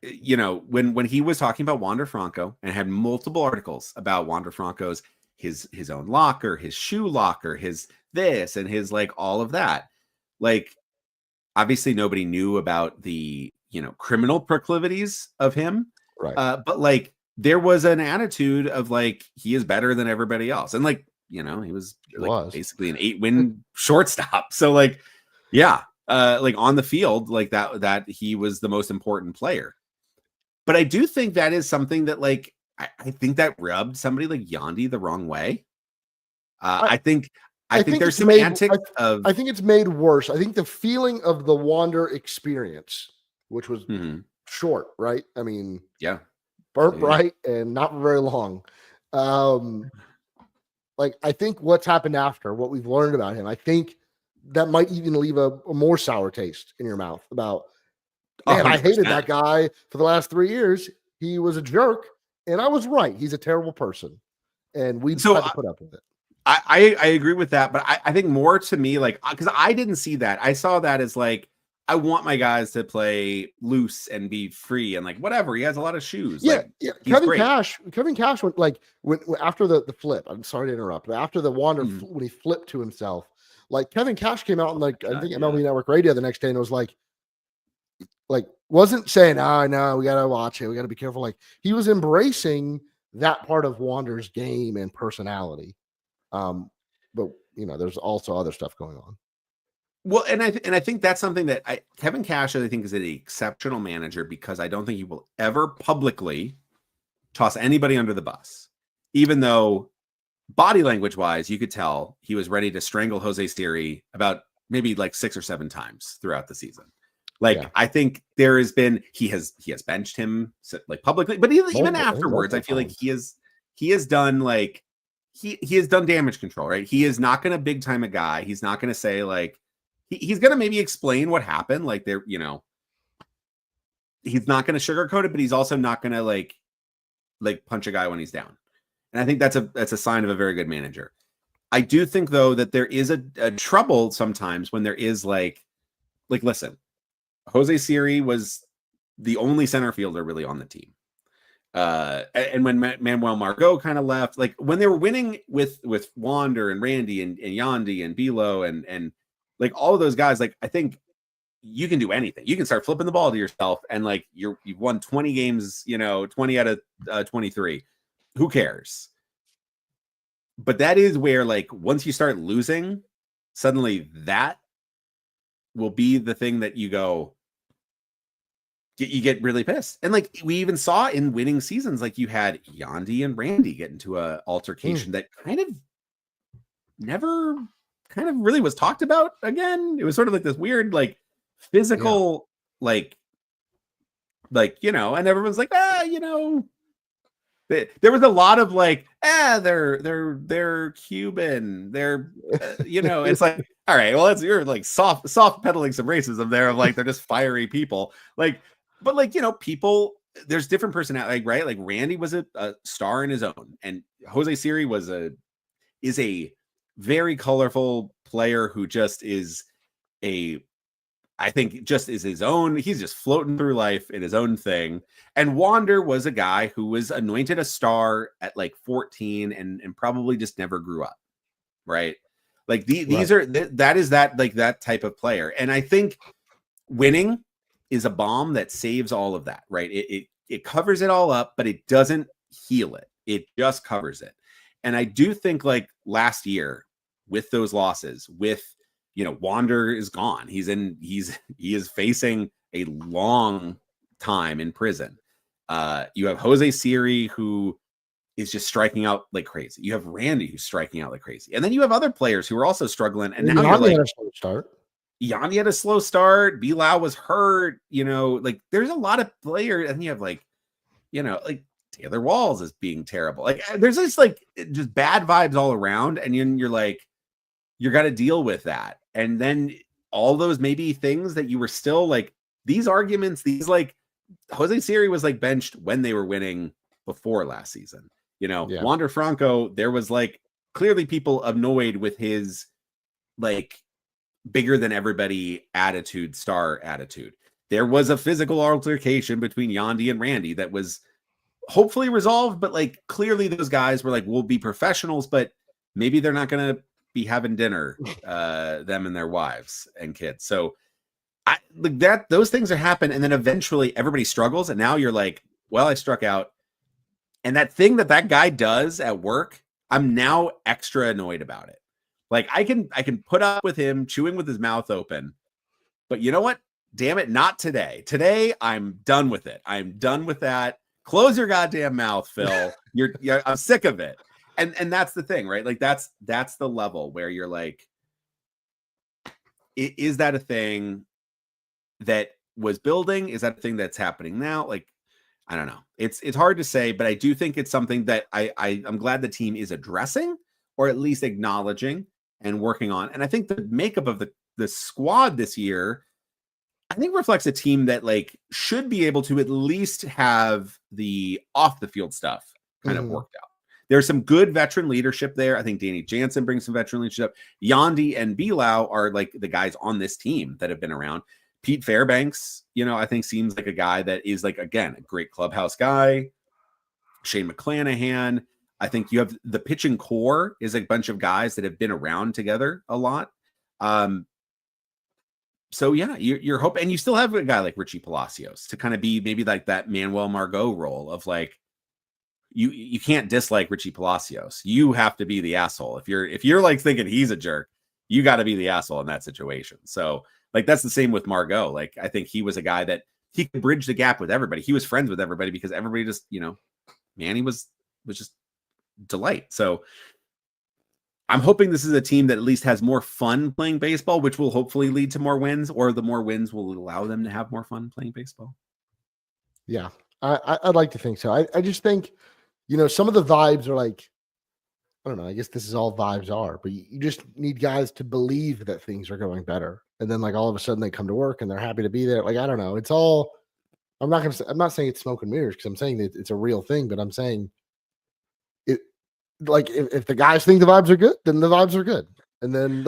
when he was talking about Wander Franco and had multiple articles about Wander Franco's his own locker, his shoe locker, his this and his like all of that, like obviously nobody knew about the criminal proclivities of him, right? But like there was an attitude of like he is better than everybody else, and like he was basically an 8-win shortstop, so like like on the field like that he was the most important player. But I do think that is something that like I think that rubbed somebody like Yandy the wrong way. I think there's some antics of. I think it's made worse. I think the feeling of the Wander experience, which was short, right? I mean, burp right and not very long. Like I think what's happened after what we've learned about him, I think that might even leave a more sour taste in your mouth about, man, I hated 100%. that guy for the last 3 years. He was a jerk, and I was right. He's a terrible person, and we So had to put up with it. I agree with that, but I think more to me, like, because I didn't see that. I saw that as like, I want my guys to play loose and be free and like whatever. He has a lot of shoes. Yeah, Like, yeah. he's great. Kevin Cash went like when after the flip. I'm sorry to interrupt, but after the Wander Mhm. when he flipped to himself, like Kevin Cash came out on like I God, think yeah. MLB Network Radio the next day and was like wasn't saying, no, we gotta watch it, we gotta be careful. Like he was embracing that part of Wander's game and personality. But there's also other stuff going on. Well, and I think that's something that Kevin Cash, I think, is an exceptional manager because I don't think he will ever publicly toss anybody under the bus, even though body language wise, you could tell he was ready to strangle Jose Siri about maybe like 6 or 7 times throughout the season. Like, Yeah. I think there has been, he has benched him like publicly, but even afterwards, I feel like he has done like, he has done damage control, right? He is not going to big time a guy. He's not going to say like, he's going to maybe explain what happened. Like he's not going to sugarcoat it, but he's also not going to like punch a guy when he's down. And I think that's a sign of a very good manager. I do think though that there is a trouble sometimes when there is like listen, Jose Siri was the only center fielder really on the team. And when Manuel Margot kind of left, like when they were winning with Wander and Randy and Yandy and Bilo and like all of those guys, like I think you can do anything. You can start flipping the ball to yourself and like you've won 20 games, 20 out of 23. Who cares? But that is where like once you start losing, suddenly that will be the thing that you get really pissed. And like we even saw in winning seasons, like you had Yandy and Randy get into a altercation that kind of never kind of really was talked about again. It was sort of like this weird, like physical, and everyone's like, there was a lot of like, they're Cuban. They're, it's like, all right, well, you're like soft peddling some racism there of like, they're just fiery people. Like, but like, people, there's different personality, right? Like Randy was a star in his own, and Jose Siri is a very colorful player who just is I think just is his own. He's just floating through life in his own thing. And Wander was a guy who was anointed a star at like 14 and probably just never grew up. Right. Like these are that type of player. And I think winning is a balm that saves all of that. Right. It covers it all up, but it doesn't heal it. It just covers it. And I do think like last year with those losses, Wander is gone. He is facing a long time in prison. You have Jose Siri, who is just striking out like crazy. You have Randy, who's striking out like crazy. And then you have other players who are also struggling. And now you're like, Yandy had a slow start. Bilal was hurt. Like there's a lot of players. And you have like Taylor Walls is being terrible. Like there's just bad vibes all around. And you're like, you got to deal with that. And then all those maybe things that you were still like these arguments, these like Jose Siri was like benched when they were winning before last season. Wander Franco, there was like clearly people annoyed with his like bigger than everybody star attitude. There was a physical altercation between Yandy and Randy that was hopefully resolved, but like clearly those guys were like, we'll be professionals, but maybe they're not going to be having dinner, them and their wives and kids. So those things are happen. And then eventually everybody struggles. And now you're like, well, I struck out. And that thing that guy does at work, I'm now extra annoyed about it. Like I can put up with him chewing with his mouth open, but you know what? Damn it. Not today. Today I'm done with it. I'm done with that. Close your goddamn mouth, Phil. I'm sick of it. And that's the thing, right? Like that's the level where you're like, is that a thing that was building? Is that a thing that's happening now? Like, I don't know. It's hard to say, but I do think it's something that I'm glad the team is addressing or at least acknowledging. and working on. And I think the makeup of the squad this year, I think reflects a team that like should be able to at least have the off the field stuff kind of worked out. There's some good veteran leadership there. I think Danny Jansen brings some veteran leadership. Yandy and Bilal are like the guys on this team that have been around. Pete Fairbanks, I think seems like a guy that is like, again, a great clubhouse guy. Shane McClanahan. I think you have the pitching core is a bunch of guys that have been around together a lot. So yeah, you're hoping, and you still have a guy like Richie Palacios to kind of be maybe like that Manuel Margot role of like, you can't dislike Richie Palacios. You have to be the asshole. If you're like thinking he's a jerk, you got to be the asshole in that situation. So like, that's the same with Margot. Like, I think he was a guy that he could bridge the gap with everybody. He was friends with everybody because everybody just, Manny was just delight. So I'm hoping this is a team that at least has more fun playing baseball, which will hopefully lead to more wins, or the more wins will allow them to have more fun playing baseball. Yeah, I'd like to think so. I just think, some of the vibes are like, I don't know, I guess this is all vibes are, but you just need guys to believe that things are going better. And then like all of a sudden they come to work and they're happy to be there. Like, I don't know. It's all, I'm not saying it's smoke and mirrors because I'm saying that it's a real thing, but I'm saying it, like if the guys think the vibes are good, then the vibes are good. And then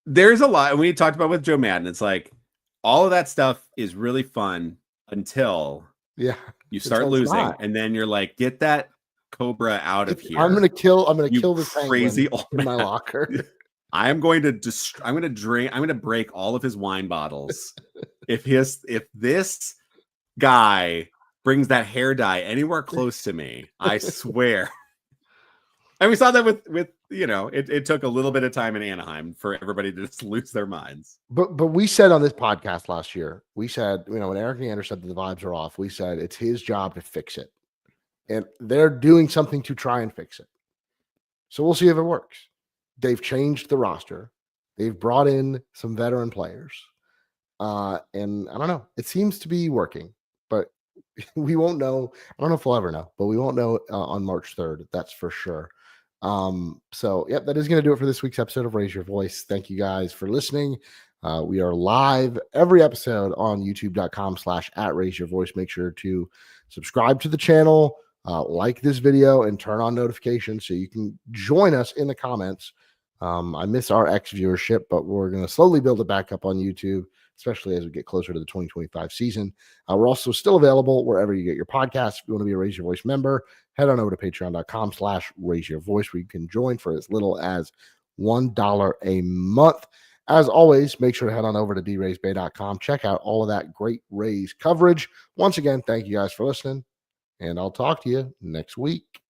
there's a lot. And we talked about with Joe Madden. It's like all of that stuff is really fun until you start losing. And then you're like, get that Cobra out of here. I'm gonna kill this crazy old in my locker. I'm going to break all of his wine bottles. if this guy brings that hair dye anywhere close to me, I swear. And we saw that with it took a little bit of time in Anaheim for everybody to just lose their minds. But we said on this podcast last year, we said, when Eric Neander said that the vibes are off, we said it's his job to fix it. And they're doing something to try and fix it. So we'll see if it works. They've changed the roster. They've brought in some veteran players. And I don't know. It seems to be working. But we won't know. I don't know if we'll ever know. But we won't know on March 3rd. That's for sure. So, yep, that is going to do it for this week's episode of Raise Your Voice. Thank you guys for listening. We are live every episode on youtube.com/@raiseyourvoice. Make sure to subscribe to the channel. Like this video and turn on notifications so you can join us in the comments. I miss our X viewership, but we're going to slowly build it back up on YouTube, especially as we get closer to the 2025 season. We're also still available wherever you get your podcasts. If you want to be a Raise Your Voice member, head on over to patreon.com/raiseyourvoice where you can join for as little as $1 a month. As always, make sure to head on over to draysbay.com. Check out all of that great Rays coverage. Once again, thank you guys for listening. And I'll talk to you next week.